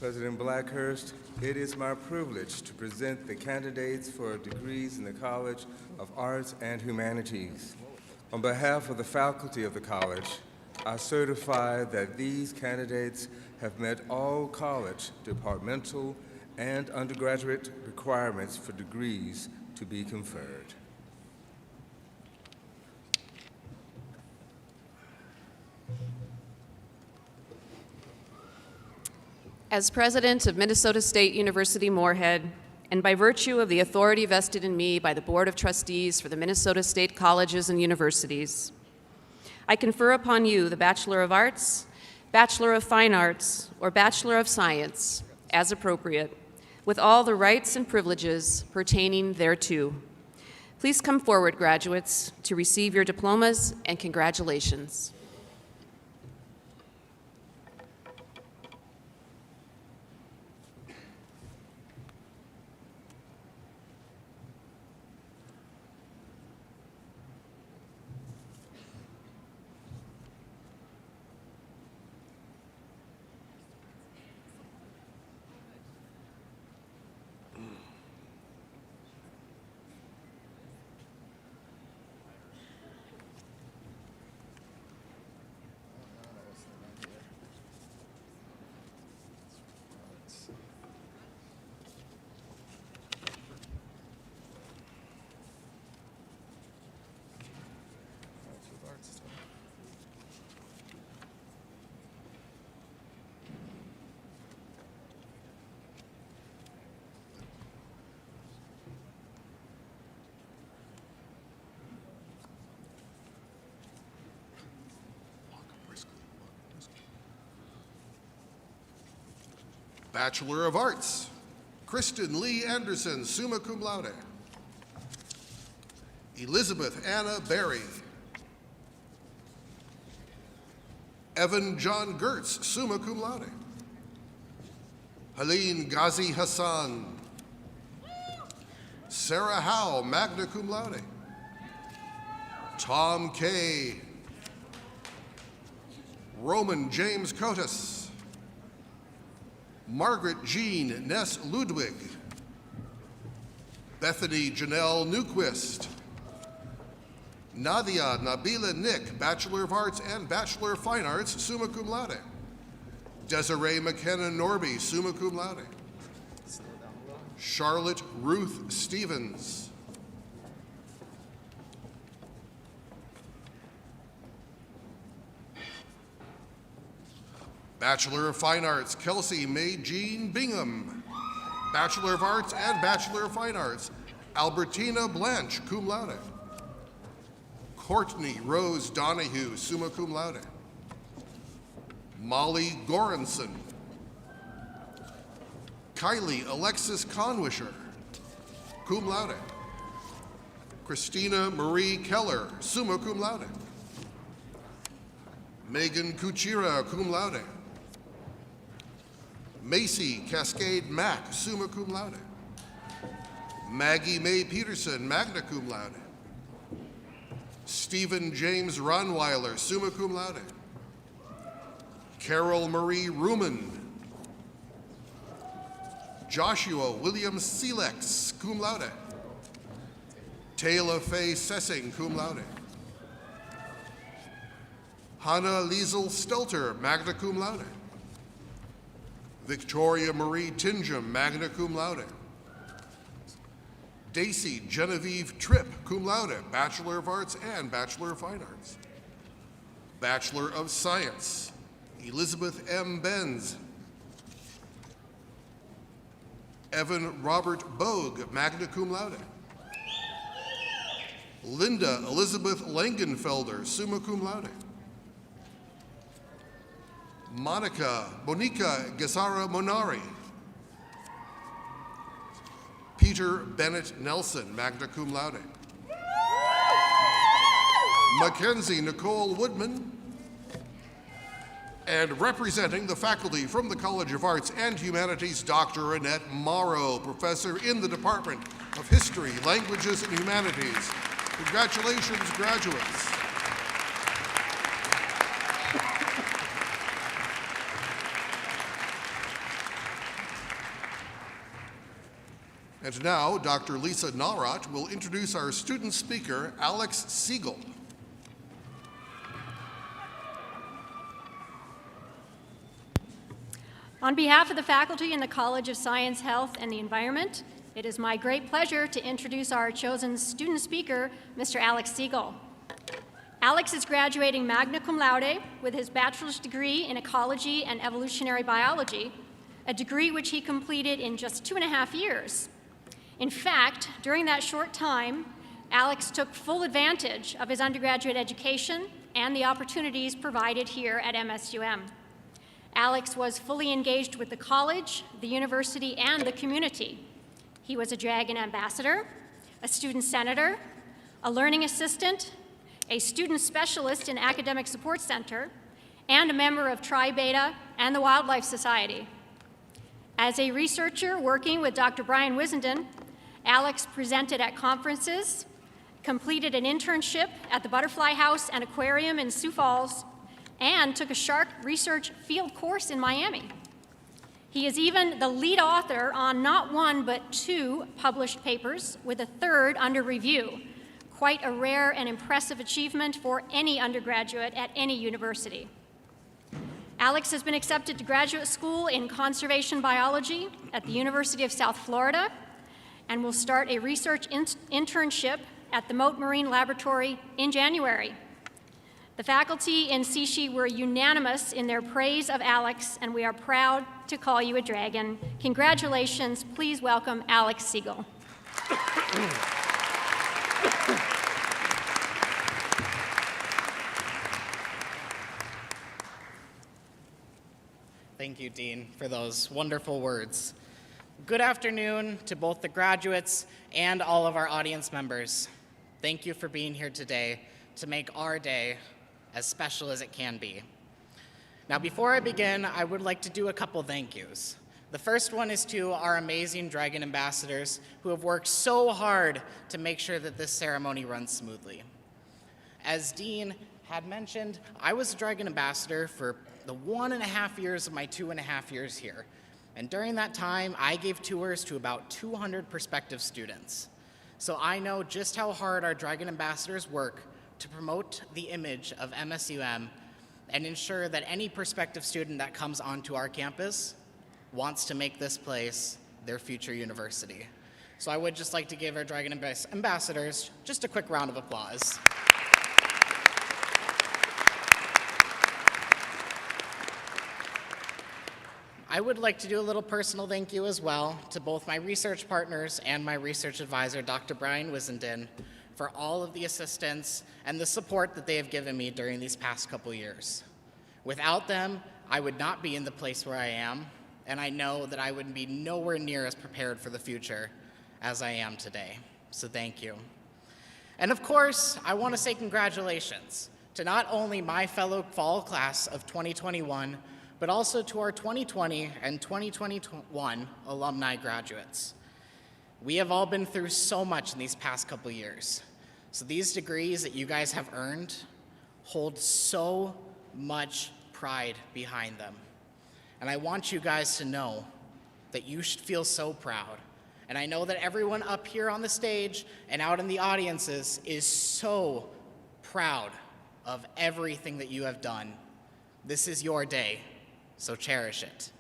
President Blackhurst, it is my privilege to present the candidates for degrees in the College of Arts and Humanities. On behalf of the faculty of the college, I certify that these candidates have met all college, departmental, and undergraduate requirements for degrees to be conferred. As president of Minnesota State University Moorhead, and by virtue of the authority vested in me by the Board of Trustees for the Minnesota State Colleges and Universities, I confer upon you the Bachelor of Arts, Bachelor of Fine Arts, or Bachelor of Science, as appropriate, with all the rights and privileges pertaining thereto. Please come forward, graduates, to receive your diplomas, and congratulations. Bachelor of Arts, Kristen Lee Anderson, summa cum laude. Elizabeth Anna Berry. Evan John Gertz, summa cum laude. Helene Ghazi Hassan. Sarah Howe, magna cum laude. Tom Kay. Roman James Cotis. Margaret Jean Ness Ludwig. Bethany Janelle Newquist. Nadia Nabila Nick, Bachelor of Arts and Bachelor of Fine Arts, summa cum laude. Desiree McKenna Norby, summa cum laude. Charlotte Ruth Stevens. Bachelor of Fine Arts, Kelsey Mae Jean Bingham. Bachelor of Arts and Bachelor of Fine Arts, Albertina Blanche, cum laude. Courtney Rose Donahue, summa cum laude. Molly Goranson. Kylie Alexis Conwisher, cum laude. Christina Marie Keller, summa cum laude. Megan Kuchira, cum laude. Macy Cascade Mack, summa cum laude. Maggie Mae Peterson, magna cum laude. Stephen James Ronweiler, summa cum laude. Carol Marie Ruman. Joshua William Selex, cum laude. Taylor Faye Sessing, cum laude. Hannah Liesel Stelter, magna cum laude. Victoria Marie Tingham, magna cum laude. Daisy Genevieve Tripp, cum laude, Bachelor of Arts and Bachelor of Fine Arts. Bachelor of Science, Elizabeth M. Benz. Evan Robert Bogue, magna cum laude. Linda Elizabeth Langenfelder, summa cum laude. Monica Gesara Monari. Peter Bennett Nelson, magna cum laude. Mackenzie Nicole Woodman. And representing the faculty from the College of Arts and Humanities, Dr. Annette Morrow, professor in the Department of History, Languages, and Humanities. Congratulations, graduates. And now, Dr. Lisa Narat will introduce our student speaker, Alex Siegel. On behalf of the faculty in the College of Science, Health, and the Environment, it is my great pleasure to introduce our chosen student speaker, Mr. Alex Siegel. Alex is graduating magna cum laude with his bachelor's degree in ecology and evolutionary biology, a degree which he completed in just 2.5 years. In fact, during that short time, Alex took full advantage of his undergraduate education and the opportunities provided here at MSUM. Alex was fully engaged with the college, the university, and the community. He was a Dragon Ambassador, a student senator, a learning assistant, a student specialist in Academic Support Center, and a member of Tri Beta and the Wildlife Society. As a researcher working with Dr. Brian Wissenden, Alex presented at conferences, completed an internship at the Butterfly House and Aquarium in Sioux Falls, and took a shark research field course in Miami. He is even the lead author on not one but 2 published papers, with a 3rd under review. Quite a rare and impressive achievement for any undergraduate at any university. Alex has been accepted to graduate school in conservation biology at the University of South Florida and will start a research internship at the Mote Marine Laboratory in January. The faculty in CSHE were unanimous in their praise of Alex, and we are proud to call you a dragon. Congratulations. Please welcome Alex Siegel. Thank Thank you, Dean, for those wonderful words. Good afternoon to both the graduates and all of our audience members. Thank you for being here today to make our day as special as it can be. Now, before I begin, I would like to do a couple thank yous. The first one is to our amazing Dragon ambassadors who have worked so hard to make sure that this ceremony runs smoothly. As Dean had mentioned, I was a Dragon ambassador for the 1.5 years of my 2.5 years here. And during that time, I gave tours to about 200 prospective students. So I know just how hard our Dragon ambassadors work to promote the image of MSUM and ensure that any prospective student that comes onto our campus wants to make this place their future university. So I would just like to give our Dragon ambassadors just a quick round of applause. I would like to do a little personal thank you as well to both my research partners and my research advisor, Dr. Brian Wissenden, for all of the assistance and the support that they have given me during these past couple years. Without them, I would not be in the place where I am, and I know that I would be nowhere near as prepared for the future as I am today. So thank you. And of course, I want to say congratulations to not only my fellow fall class of 2021, but also to our 2020 and 2021 alumni graduates. We have all been through so much in these past couple years. So these degrees that you guys have earned hold so much pride behind them. And I want you guys to know that you should feel so proud. And I know that everyone up here on the stage and out in the audiences is so proud of everything that you have done. This is your day, so cherish it.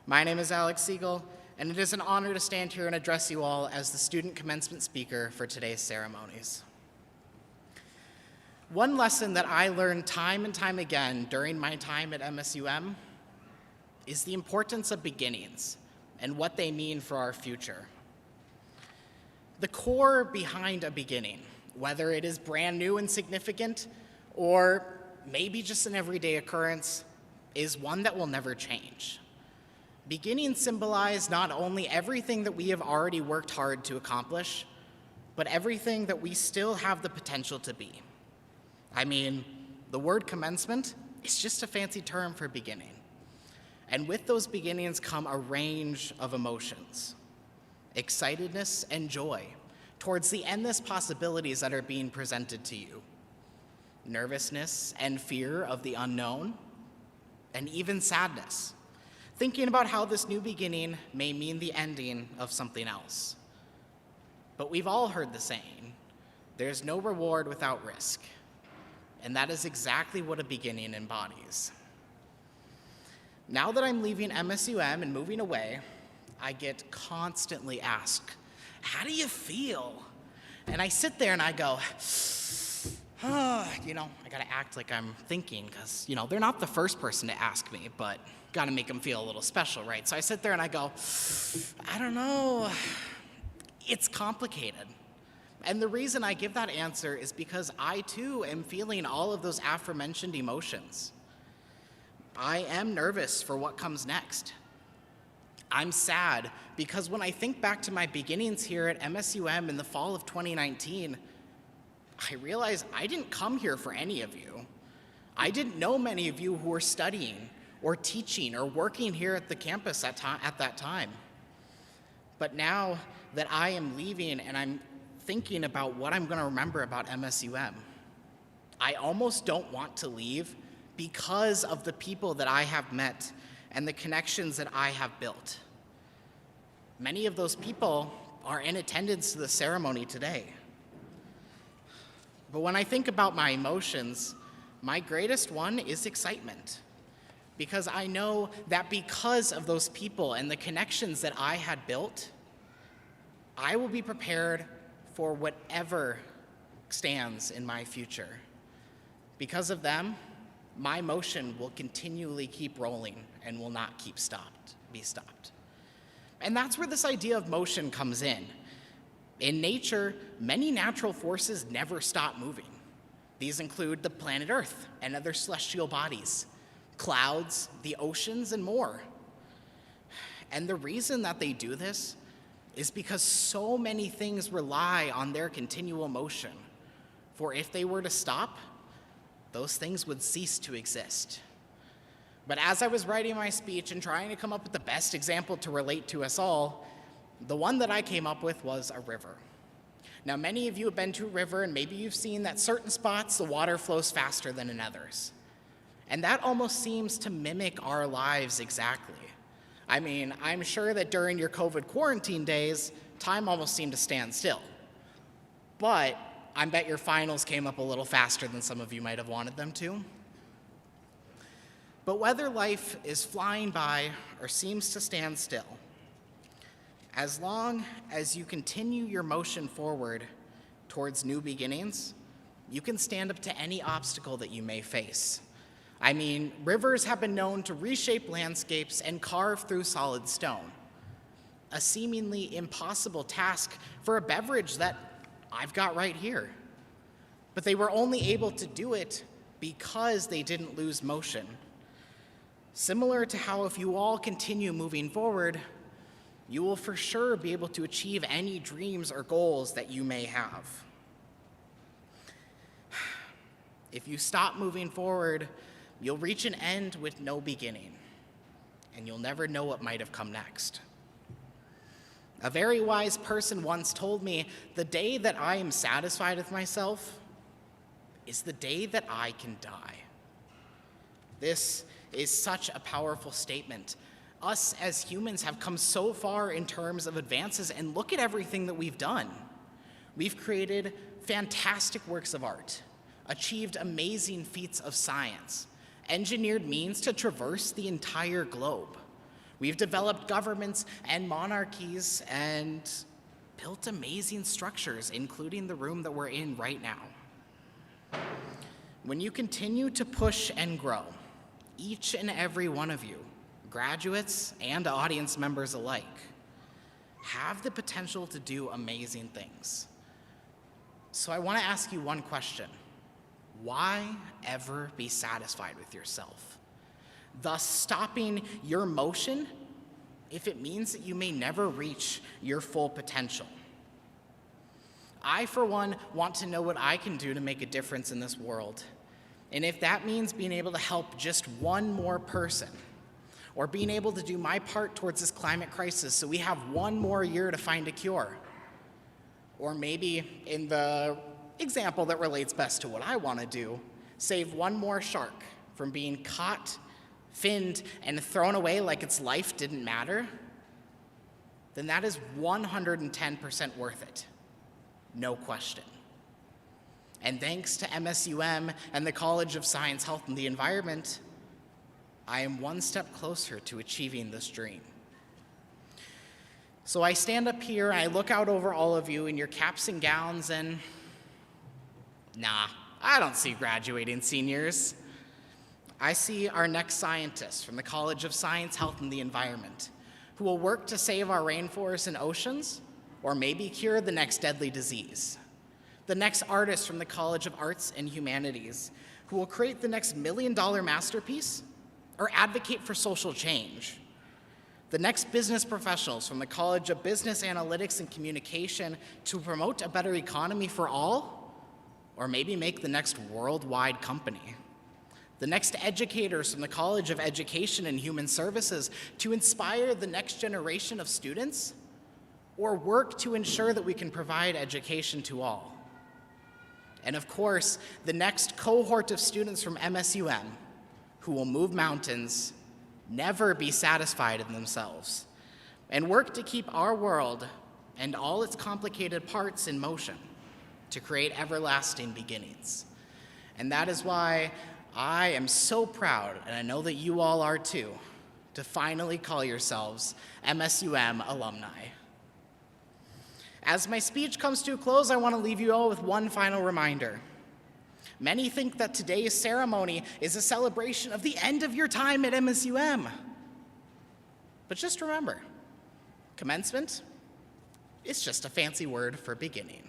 My name is Alex Siegel, and it is an honor to stand here and address you all as the student commencement speaker for today's ceremonies. One lesson that I learned time and time again during my time at MSUM is the importance of beginnings and what they mean for our future. The core behind a beginning, whether it is brand new and significant or maybe just an everyday occurrence, is one that will never change. Beginnings symbolize not only everything that we have already worked hard to accomplish, but everything that we still have the potential to be. I mean, the word commencement is just a fancy term for beginning. And with those beginnings come a range of emotions, excitedness and joy towards the endless possibilities that are being presented to you, nervousness and fear of the unknown, and even sadness, thinking about how this new beginning may mean the ending of something else. But we've all heard the saying, there's no reward without risk. And that is exactly what a beginning embodies. Now that I'm leaving MSUM and moving away, I get constantly asked, how do you feel? And I sit there and I go, I gotta act like I'm thinking because, they're not the first person to ask me, but gotta make them feel a little special, right? So I sit there and I go, I don't know, it's complicated. And the reason I give that answer is because I too am feeling all of those aforementioned emotions. I am nervous for what comes next. I'm sad because when I think back to my beginnings here at MSUM in the fall of 2019, I realize I didn't come here for any of you. I didn't know many of you who were studying or teaching or working here at the campus at that time. But now that I am leaving and I'm thinking about what I'm going to remember about MSUM, I almost don't want to leave because of the people that I have met and the connections that I have built. Many of those people are in attendance to the ceremony today. But when I think about my emotions, my greatest one is excitement. Because I know that because of those people and the connections that I had built, I will be prepared for whatever stands in my future. Because of them, my motion will continually keep rolling and will not be stopped. And that's where this idea of motion comes in. In nature, many natural forces never stop moving. These include the planet Earth and other celestial bodies, clouds, the oceans, and more. And the reason that they do this is because so many things rely on their continual motion. For if they were to stop, those things would cease to exist. But as I was writing my speech and trying to come up with the best example to relate to us all, the one that I came up with was a river. Now, many of you have been to a river, and maybe you've seen that certain spots the water flows faster than in others. And that almost seems to mimic our lives exactly. I mean, I'm sure that during your COVID quarantine days, time almost seemed to stand still. But I bet your finals came up a little faster than some of you might have wanted them to. But whether life is flying by or seems to stand still, as long as you continue your motion forward towards new beginnings, you can stand up to any obstacle that you may face. I mean, rivers have been known to reshape landscapes and carve through solid stone, a seemingly impossible task for a beverage that I've got right here. But they were only able to do it because they didn't lose motion. Similar to how if you all continue moving forward, you will for sure be able to achieve any dreams or goals that you may have. If you stop moving forward, you'll reach an end with no beginning, and you'll never know what might have come next. A very wise person once told me, "The day that I am satisfied with myself is the day that I can die." This is such a powerful statement. Us as humans have come so far in terms of advances, and look at everything that we've done. We've created fantastic works of art, achieved amazing feats of science, engineered means to traverse the entire globe. We've developed governments and monarchies and built amazing structures, including the room that we're in right now. When you continue to push and grow, each and every one of you, graduates and audience members alike, have the potential to do amazing things. So I want to ask you one question. Why ever be satisfied with yourself, thus stopping your motion if it means that you may never reach your full potential? I, for one, want to know what I can do to make a difference in this world. And if that means being able to help just one more person, or being able to do my part towards this climate crisis so we have one more year to find a cure, or maybe in the example that relates best to what I want to do, save one more shark from being caught, finned, and thrown away like its life didn't matter, then that is 110% worth it. No question. And thanks to MSUM and the College of Science, Health, and the Environment, I am one step closer to achieving this dream. So I stand up here and I look out over all of you in your caps and gowns, and nah, I don't see graduating seniors. I see our next scientists from the College of Science, Health, and the Environment, who will work to save our rainforests and oceans, or maybe cure the next deadly disease. The next artists from the College of Arts and Humanities, who will create the next $1 million masterpiece, or advocate for social change. The next business professionals from the College of Business Analytics and Communication to promote a better economy for all, or maybe make the next worldwide company. The next educators from the College of Education and Human Services to inspire the next generation of students, or work to ensure that we can provide education to all. And of course, the next cohort of students from MSUM who will move mountains, never be satisfied in themselves, and work to keep our world and all its complicated parts in motion to create everlasting beginnings. And that is why I am so proud, and I know that you all are too, to finally call yourselves MSUM alumni. As my speech comes to a close, I want to leave you all with one final reminder. Many think that today's ceremony is a celebration of the end of your time at MSUM. But just remember, commencement is just a fancy word for beginning.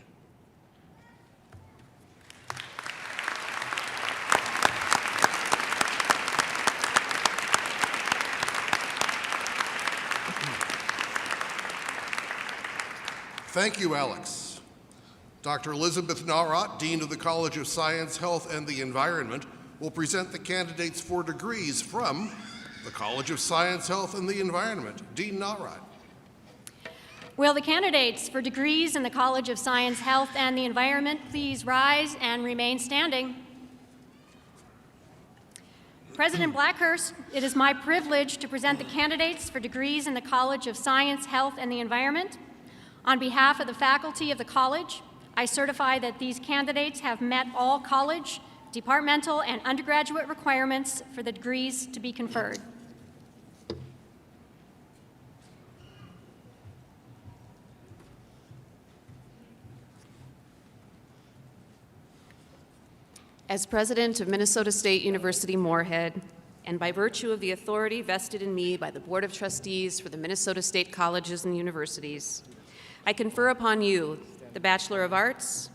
Thank you, Alex. Dr. Elizabeth Narot, Dean of the College of Science, Health, and the Environment, will present the candidates for degrees from the College of Science, Health, and the Environment. Dean Narot. Will the candidates for degrees in the College of Science, Health, and the Environment please rise and remain standing? President Blackhurst, it is my privilege to present the candidates for degrees in the College of Science, Health, and the Environment. On behalf of the faculty of the college, I certify that these candidates have met all college, departmental, and undergraduate requirements for the degrees to be conferred. As president of Minnesota State University Moorhead, and by virtue of the authority vested in me by the Board of Trustees for the Minnesota State Colleges and Universities, I confer upon you the Bachelor of Arts,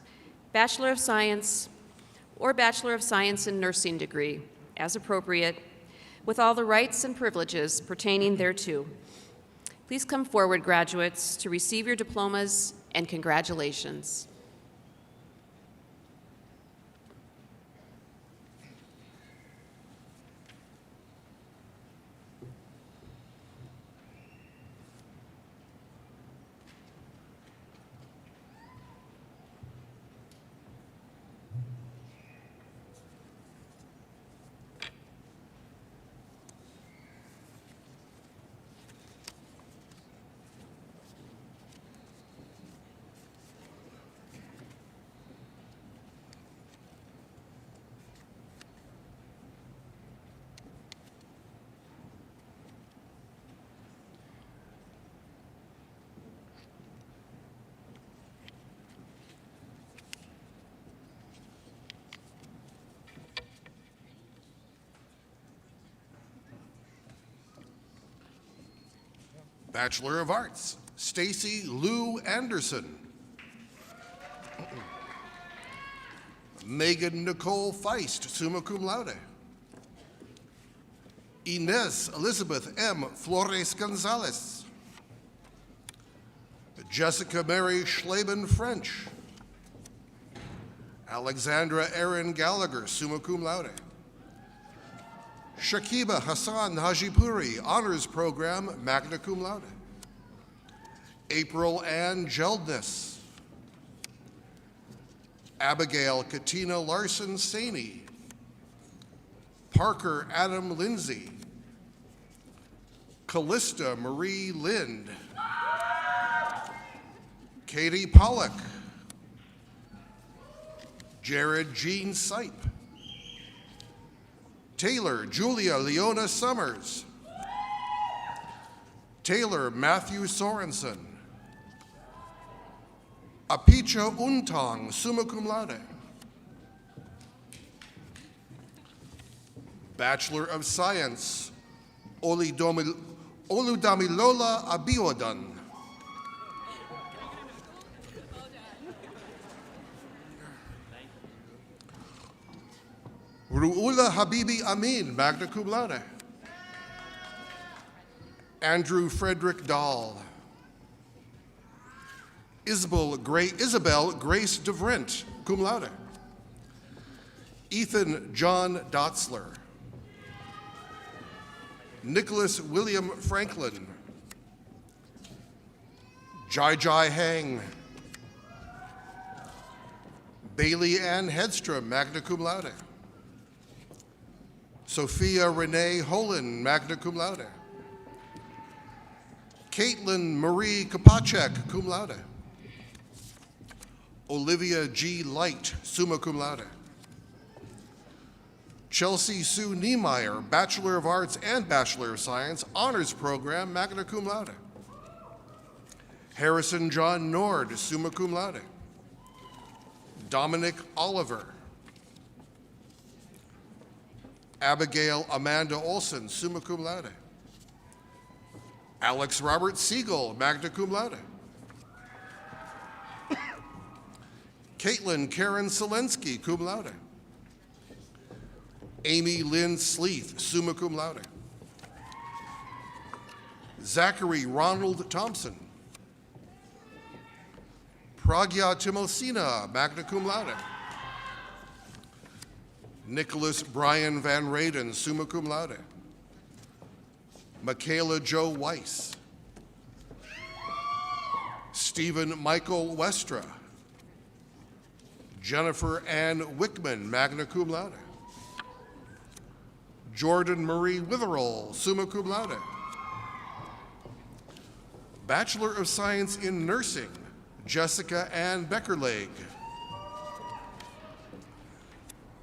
Bachelor of Science, or Bachelor of Science in Nursing degree, as appropriate, with all the rights and privileges pertaining thereto. Please come forward, graduates, to receive your diplomas, and congratulations. Bachelor of Arts, Stacy Lou Anderson. Megan Nicole Feist, summa cum laude. Inez Elizabeth M. Flores Gonzalez. Jessica Mary Schleben French. Alexandra Erin Gallagher, summa cum laude. Shakiba Hassan Hajipuri, Honors Program, magna cum laude. April Ann Jeldness. Abigail Katina Larson Saney. Parker Adam Lindsay. Callista Marie Lind. Katie Pollock. Jared Jean Sipe. Taylor Julia Leona Summers. Taylor Matthew Sorensen. Apicha Untong, summa cum laude. Bachelor of Science, Oludamilola Abiodun. Ru'ula Habibi Amin, magna cum laude. Andrew Frederick Dahl. Isabel Grace DeVrent, cum laude. Ethan John Dotzler. Nicholas William Franklin. Jai Jai Hang. Bailey Ann Hedstrom, magna cum laude. Sophia Renee Holin, magna cum laude. Caitlin Marie Kopacek, cum laude. Olivia G. Light, summa cum laude. Chelsea Sue Niemeyer, Bachelor of Arts and Bachelor of Science, Honors Program, magna cum laude. Harrison John Nord, summa cum laude. Dominic Oliver. Abigail Amanda Olson, summa cum laude. Alex Robert Siegel, magna cum laude. Caitlin Karen Selensky, cum laude. Amy Lynn Sleeth, summa cum laude. Zachary Ronald Thompson. Pragya Timosina, magna cum laude. Nicholas Brian Van Raden, summa cum laude. Michaela Joe Weiss. Stephen Michael Westra. Jennifer Ann Wickman, magna cum laude. Jordan Marie Witherall, summa cum laude. Bachelor of Science in Nursing, Jessica Ann Beckerleg.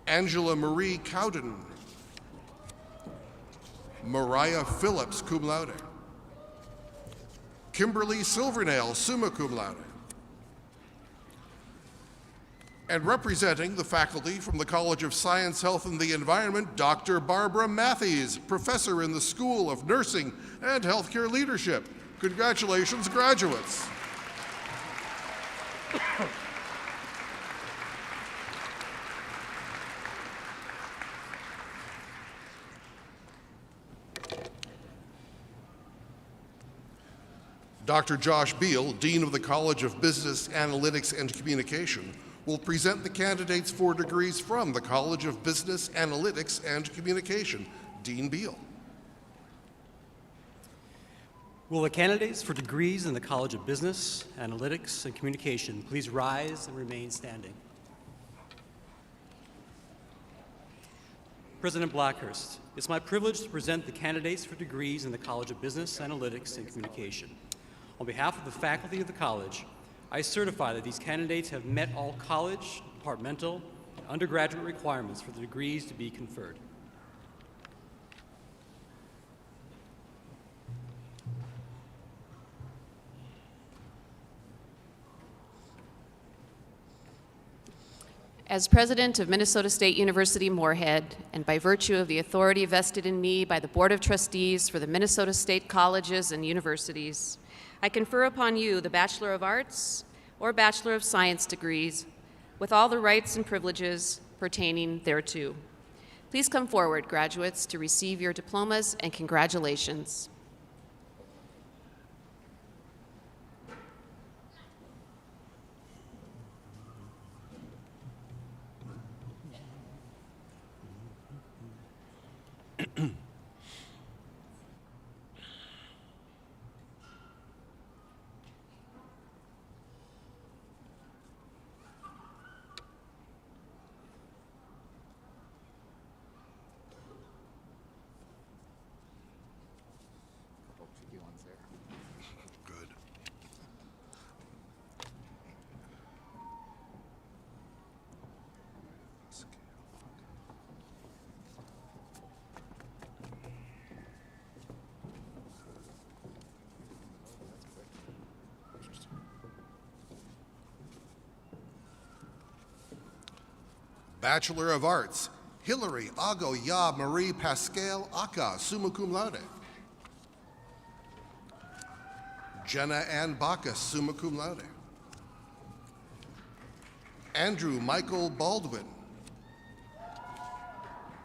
Angela Marie Cowden. Mariah Phillips, cum laude. Kimberly Silvernail, summa cum laude. And representing the faculty from the College of Science, Health, and the Environment, Dr. Barbara Matthews, professor in the School of Nursing and Healthcare Leadership. Congratulations, graduates. Dr. Josh Beal, Dean of the College of Business, Analytics, and Communication, will present the candidates for degrees from the College of Business, Analytics, and Communication. Dean Beal. Will the candidates for degrees in the College of Business, Analytics, and Communication please rise and remain standing? President Blackhurst, it's my privilege to present the candidates for degrees in the College of Business, Analytics, and Communication. On behalf of the faculty of the college, I certify that these candidates have met all college, departmental, and undergraduate requirements for the degrees to be conferred. As president of Minnesota State University Moorhead, and by virtue of the authority vested in me by the Board of Trustees for the Minnesota State Colleges and Universities, I confer upon you the Bachelor of Arts or Bachelor of Science degrees with all the rights and privileges pertaining thereto. Please come forward, graduates, to receive your diplomas, and congratulations. Couple tricky ones there. Good. Bachelor of Arts, Hilary Ago Ya Marie Pascal Aka, summa cum laude. Jenna Ann Bacchus, summa cum laude. Andrew Michael Baldwin.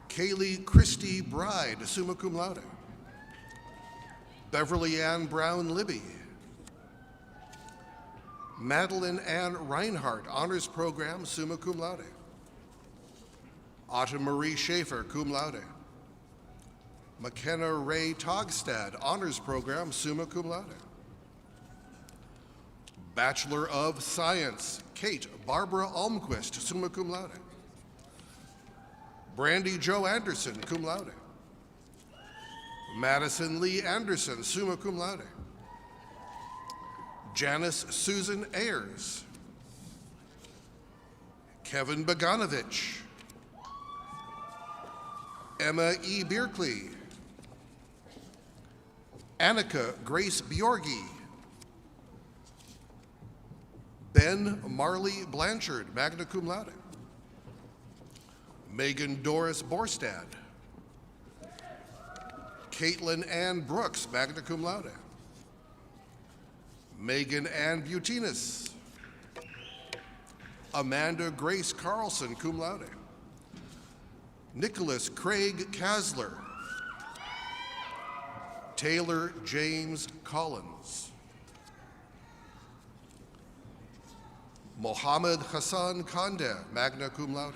Kaylee Christie Bride, summa cum laude. Beverly Ann Brown Libby. Madeline Ann Reinhardt, Honors Program, summa cum laude. Autumn Marie Schaefer, cum laude. McKenna Ray Togstad, Honors Program, summa cum laude. Bachelor of Science, Kate Barbara Almquist, summa cum laude. Brandy Jo Anderson, cum laude. Madison Lee Anderson, summa cum laude. Janice Susan Ayers. Kevin Bogdanovich. Emma E. Bierkley. Annika Grace Bjorgi. Ben Marley Blanchard, magna cum laude. Megan Doris Borstad. Caitlin Ann Brooks, magna cum laude. Megan Ann Butinas. Amanda Grace Carlson, cum laude. Nicholas Craig Kasler. Taylor James Collins. Mohammed Hassan Kande, magna cum laude.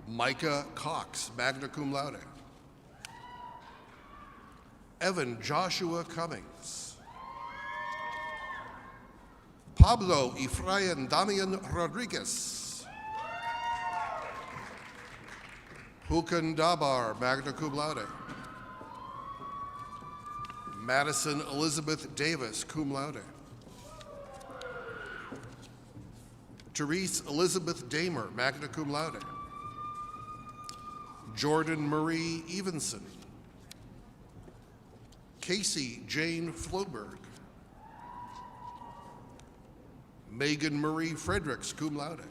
Micah Cox, magna cum laude. Evan Joshua Cummings. Pablo Efrain Damian Rodriguez. Hukan Dabar, magna cum laude. Madison Elizabeth Davis, cum laude. Therese Elizabeth Damer, magna cum laude. Jordan Marie Evenson. Casey Jane Floberg. Megan Marie Fredericks, cum laude.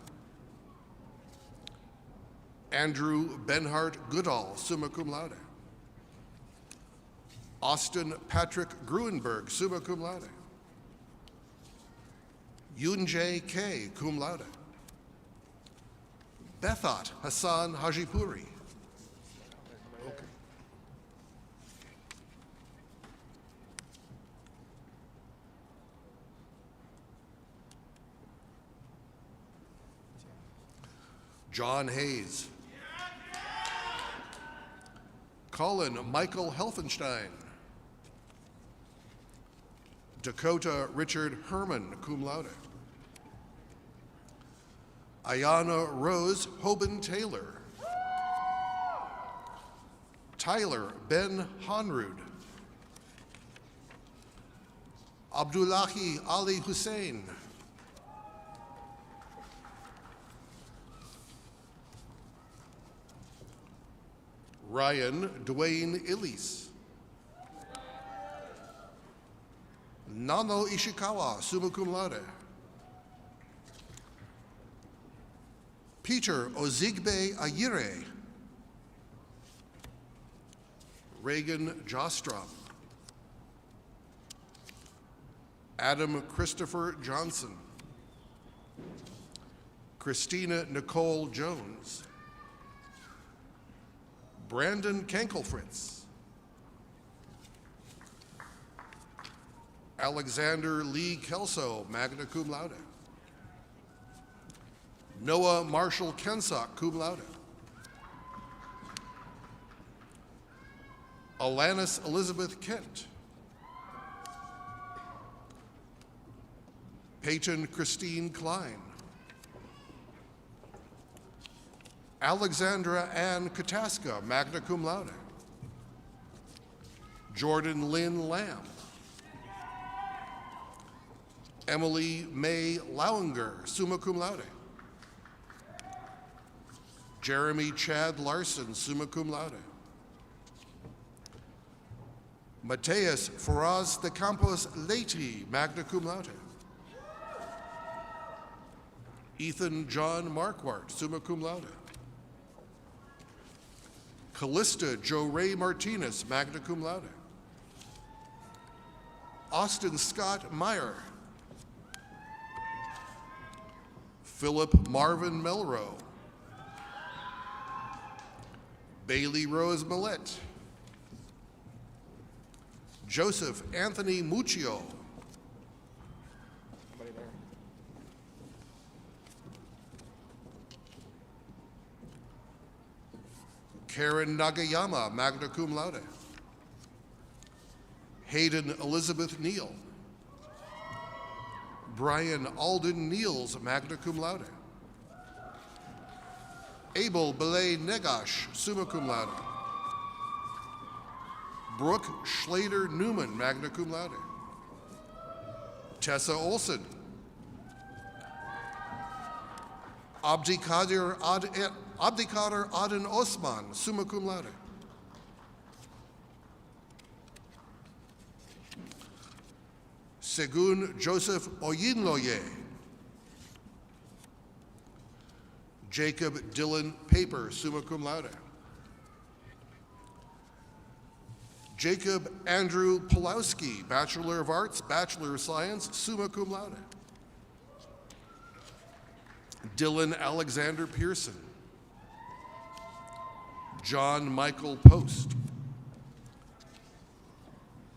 Andrew Benhart Goodall, summa cum laude. Austin Patrick Gruenberg, summa cum laude. Yunjae K, cum laude. Bethat Hassan Hajipuri. Okay. John Hayes. Colin Michael Helfenstein. Dakota Richard Herman, cum laude. Ayana Rose Hoban Taylor. Tyler Ben Honrud. Abdullahi Ali Hussein. Ryan Dwayne Illis. Nano Ishikawa, summa cum laude. Peter Ozigbe Ayire. Reagan Jostrom. Adam Christopher Johnson. Christina Nicole Jones. Brandon Kenkelfritz. Alexander Lee Kelso, magna cum laude. Noah Marshall Kensock, cum laude. Alanis Elizabeth Kent. Peyton Christine Klein. Alexandra Ann Kataska, magna cum laude. Jordan Lynn Lamb. Emily May Lauinger, summa cum laude. Jeremy Chad Larson, summa cum laude. Mateus Faraz de Campos Leite, magna cum laude. Ethan John Marquardt, summa cum laude. Callista Jo Ray Martinez, magna cum laude. Austin Scott Meyer. Philip Marvin Melrow. Bailey Rose Millette. Joseph Anthony Muccio. Somebody there. Karen Nagayama, magna cum laude. Hayden Elizabeth Neal. Brian Alden Niels, magna cum laude. Abel Belay Negash, summa cum laude. Brooke Schlater Newman, magna cum laude. Tessa Olson. Abdikader Aden Osman, summa cum laude. Segun Joseph Oyinloye. Jacob Dylan Paper, summa cum laude. Jacob Andrew Pulowski, Bachelor of Arts, Bachelor of Science, summa cum laude. Dylan Alexander Pearson. John Michael Post.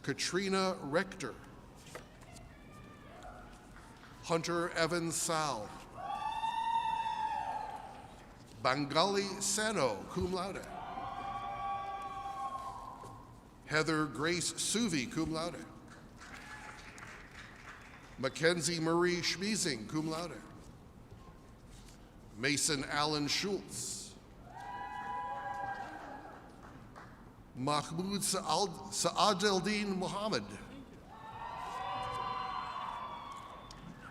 Katrina Rector. Hunter Evans Sal. Bangali Sano, cum laude. Heather Grace Suvi, cum laude. Mackenzie Marie Schmiesing, cum laude. Mason Allen Schultz. Mahmoud Saadeldin Muhammad.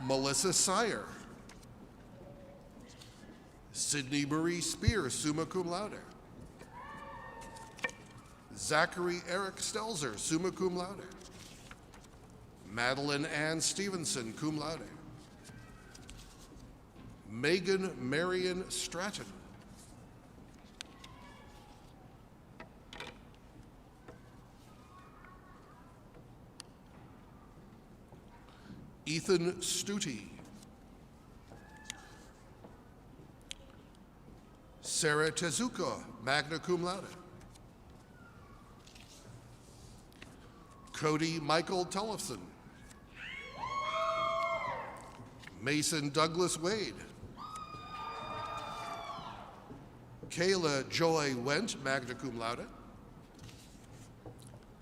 Melissa Sire. Sydney Marie Spear, summa cum laude. Zachary Eric Stelzer, summa cum laude. Madeline Ann Stevenson, cum laude. Megan Marion Stratton. Ethan Stute. Sarah Tezuka, magna cum laude. Cody Michael Tollefson. Mason Douglas Wade. Kayla Joy Went, magna cum laude.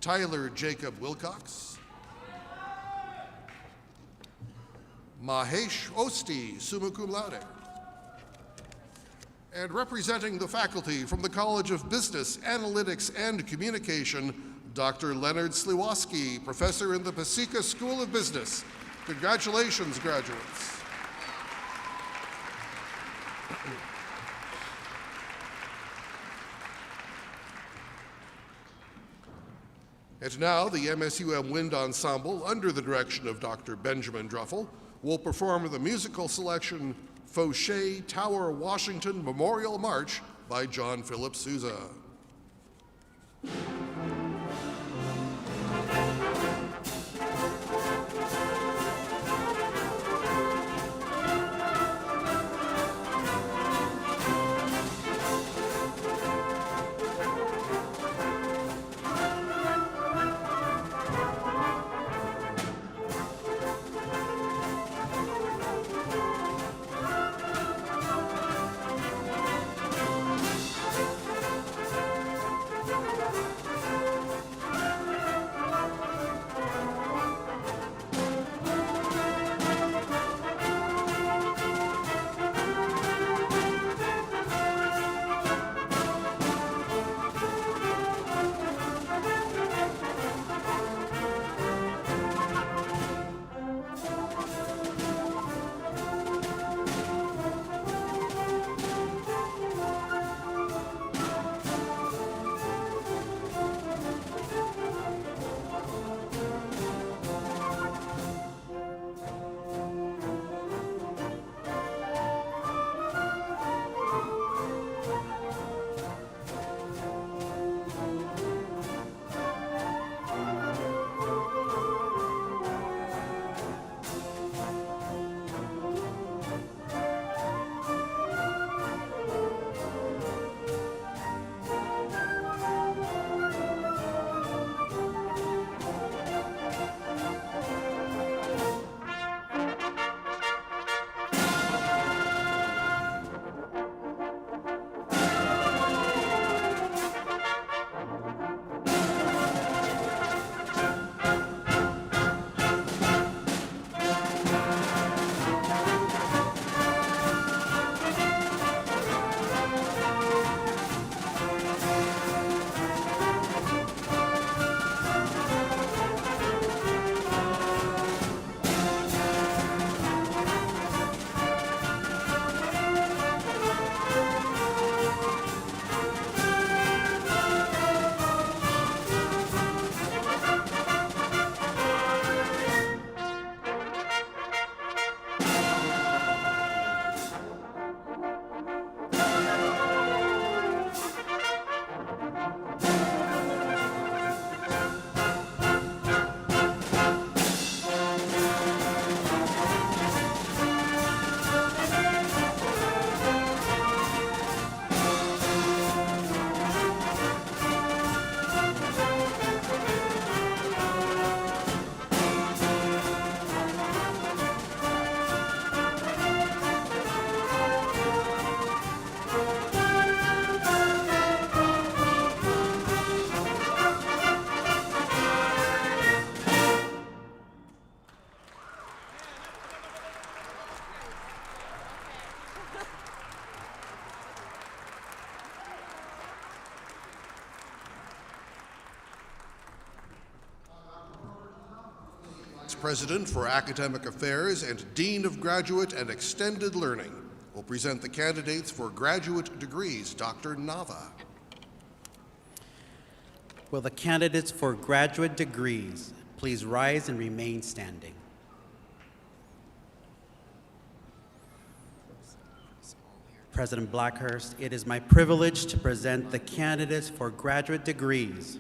Tyler Jacob Wilcox. Mahesh Osti, summa cum laude. And representing the faculty from the College of Business, Analytics, and Communication, Dr. Leonard Sliwoski, professor in the Paseka School of Business. Congratulations, graduates. And now the MSUM Wind Ensemble, under the direction of Dr. Benjamin Druffel, will perform the musical selection Fauché Tower Washington Memorial March by John Philip Sousa. President for Academic Affairs and Dean of Graduate and Extended Learning, will present the candidates for graduate degrees. Dr. Nava. Will the candidates for graduate degrees please rise and remain standing? President Blackhurst, it is my privilege to present the candidates for graduate degrees.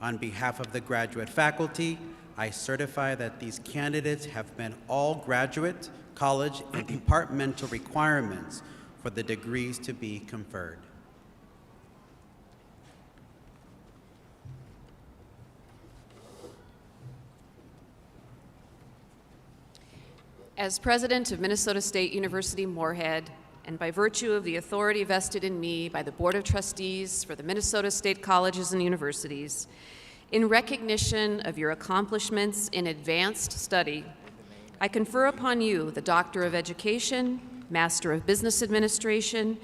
On behalf of the graduate faculty, I certify that these candidates have met all graduate, college, and departmental requirements for the degrees to be conferred. As president of Minnesota State University Moorhead, and by virtue of the authority vested in me by the Board of Trustees for the Minnesota State Colleges and Universities, in recognition of your accomplishments in advanced study, I confer upon you the Doctor of Education, Master of Business Administration,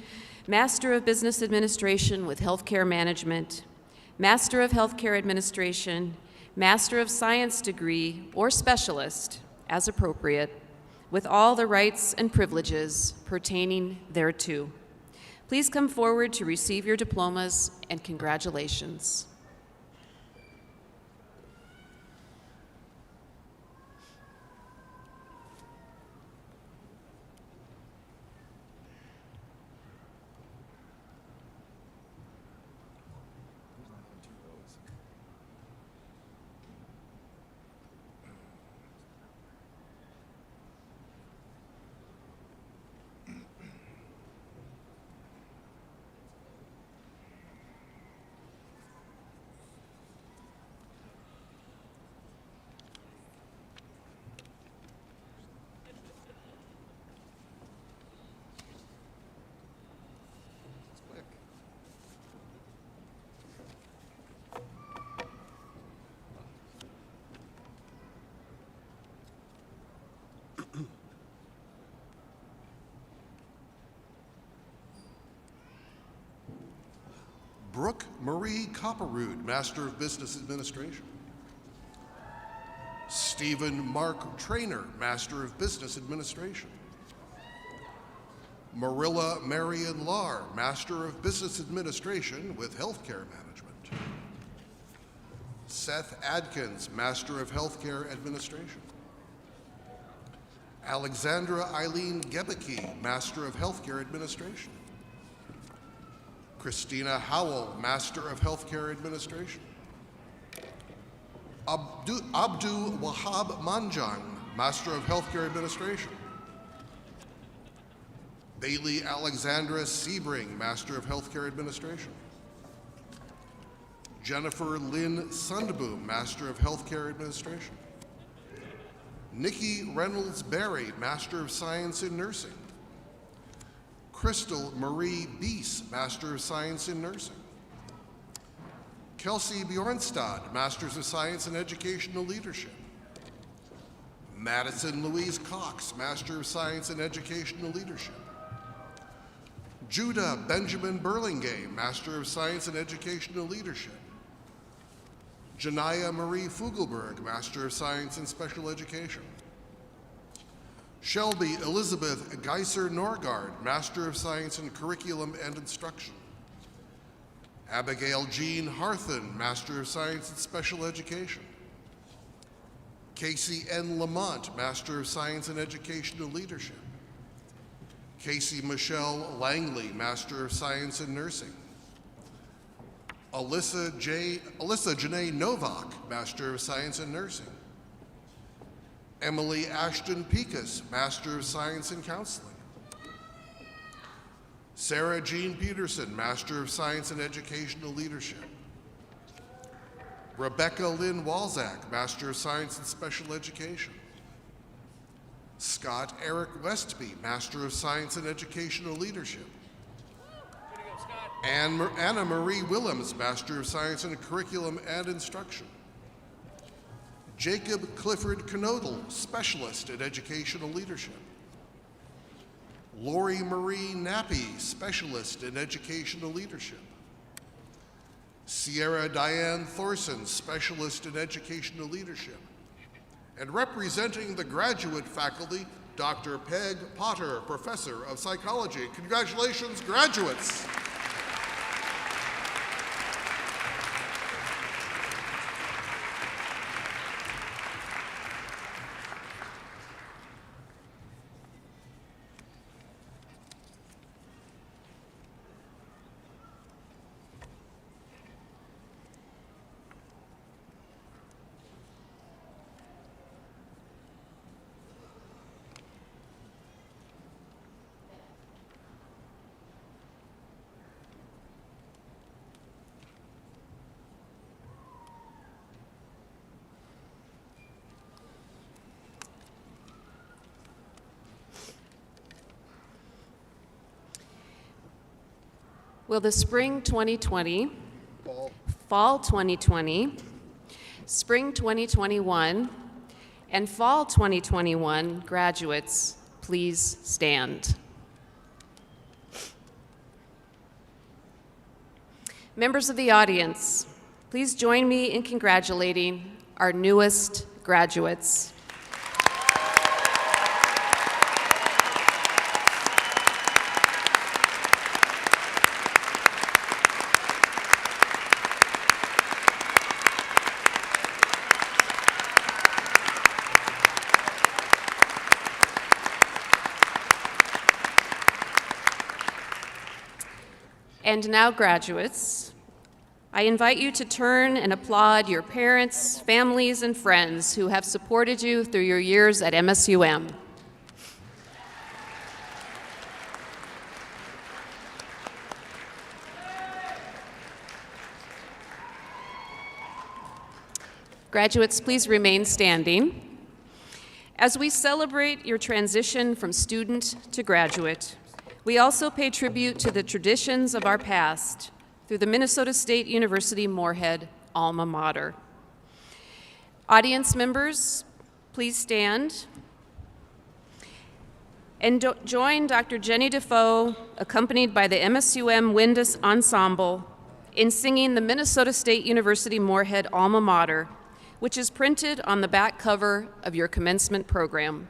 Master of Business Administration with Healthcare Management, Master of Healthcare Administration, Master of Science degree or specialist, as appropriate, with all the rights and privileges pertaining thereto. Please come forward to receive your diplomas, and congratulations. Brooke Marie Copperrood, Master of Business Administration. Stephen Mark Trainer, Master of Business Administration. Marilla Marion Lahr, Master of Business Administration with Healthcare Management. Seth Adkins, Master of Healthcare Administration. Alexandra Eileen Gebicki, Master of Healthcare Administration. Christina Howell, Master of Healthcare Administration. Abdu Wahab Manjang, Master of Healthcare Administration. Bailey Alexandra Sebring, Master of Healthcare Administration. Jennifer Lynn Sundboom, Master of Healthcare Administration. Nikki Reynolds Berry, Master of Science in Nursing. Crystal Marie Bies, Master of Science in Nursing. Kelsey Bjornstad, Masters of Science in Educational Leadership. Madison Louise Cox, Master of Science in Educational Leadership. Judah Benjamin Burlingame, Master of Science in Educational Leadership. Janaya Marie Fugelberg, Master of Science in Special Education. Shelby Elizabeth Geiser Norgard, Master of Science in Curriculum and Instruction. Abigail Jean Harthen, Master of Science in Special Education. Casey N. Lamont, Master of Science in Educational Leadership. Casey Michelle Langley, Master of Science in Nursing. Alyssa Janae Novak, Master of Science in Nursing. Emily Ashton Pekas, Master of Science in Counseling. Sarah Jean Peterson, Master of Science in Educational Leadership. Rebecca Lynn Walzak, Master of Science in Special Education. Scott Eric Westby, Master of Science in Educational Leadership. Anna Marie Willems, Master of Science in Curriculum and Instruction. Jacob Clifford Knodel, Specialist in Educational Leadership. Lori Marie Nappy, Specialist in Educational Leadership. Sierra Diane Thorson, Specialist in Educational Leadership. And representing the graduate faculty, Dr. Peg Potter, Professor of Psychology. Congratulations, graduates. Will the spring 2020, fall 2020, spring 2021, and fall 2021 graduates please stand? Members of the audience, please join me in congratulating our newest graduates. And now, graduates, I invite you to turn and applaud your parents, families, and friends who have supported you through your years at MSUM. Graduates, please remain standing. As we celebrate your transition from student to graduate, we also pay tribute to the traditions of our past through the Minnesota State University Moorhead alma mater. Audience members, please stand and join Dr. Jenny Defoe, accompanied by the MSUM Wind Ensemble, in singing the Minnesota State University Moorhead alma mater, which is printed on the back cover of your commencement program.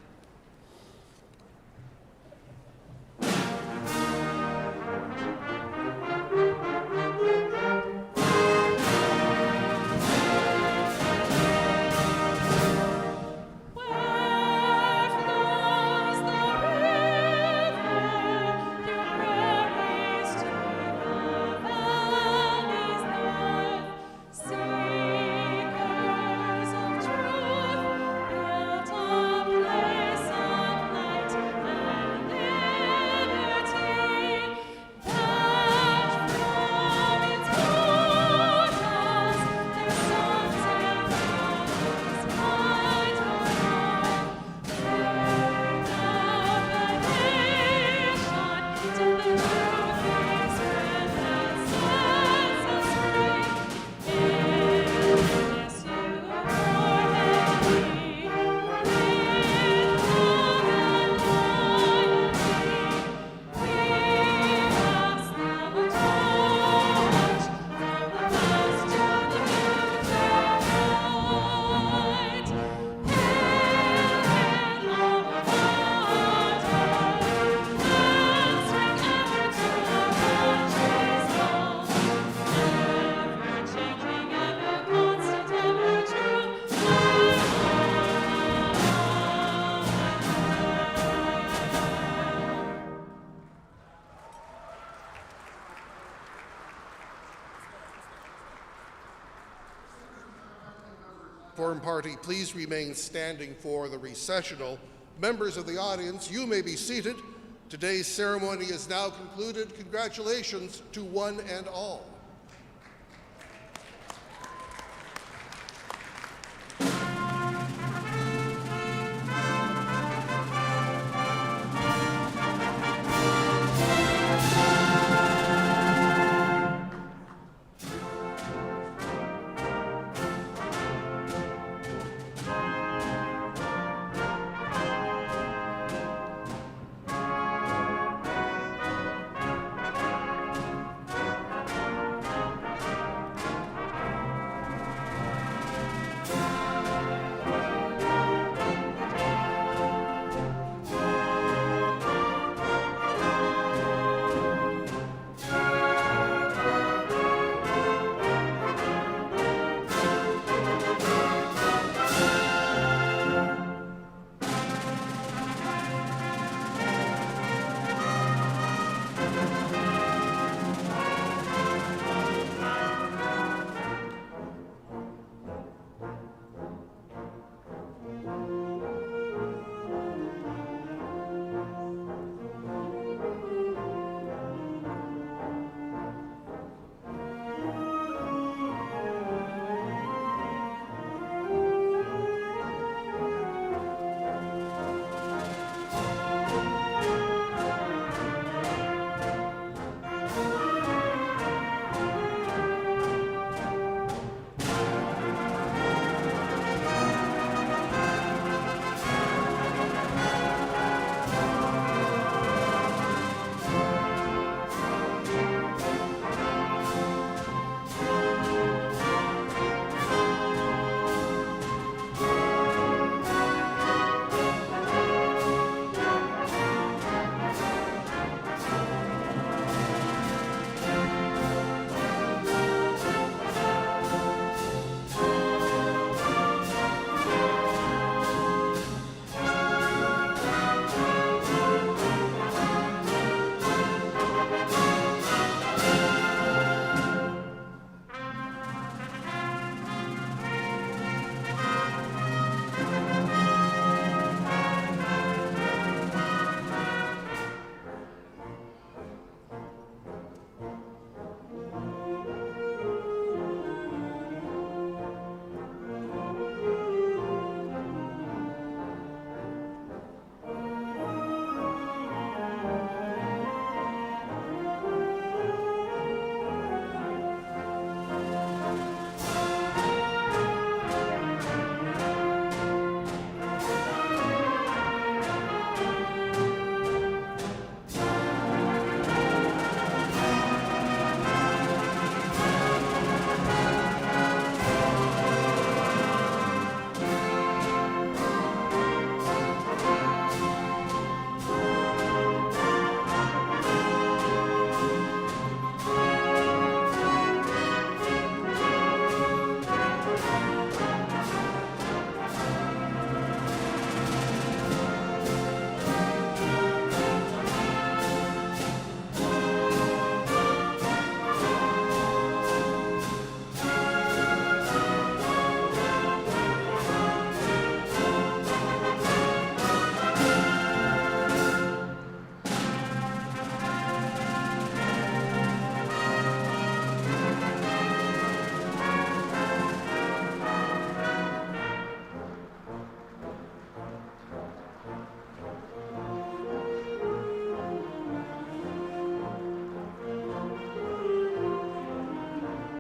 Foreign Party, please remain standing for the recessional. Members of the audience, you may be seated. Today's ceremony is now concluded. Congratulations to one and all.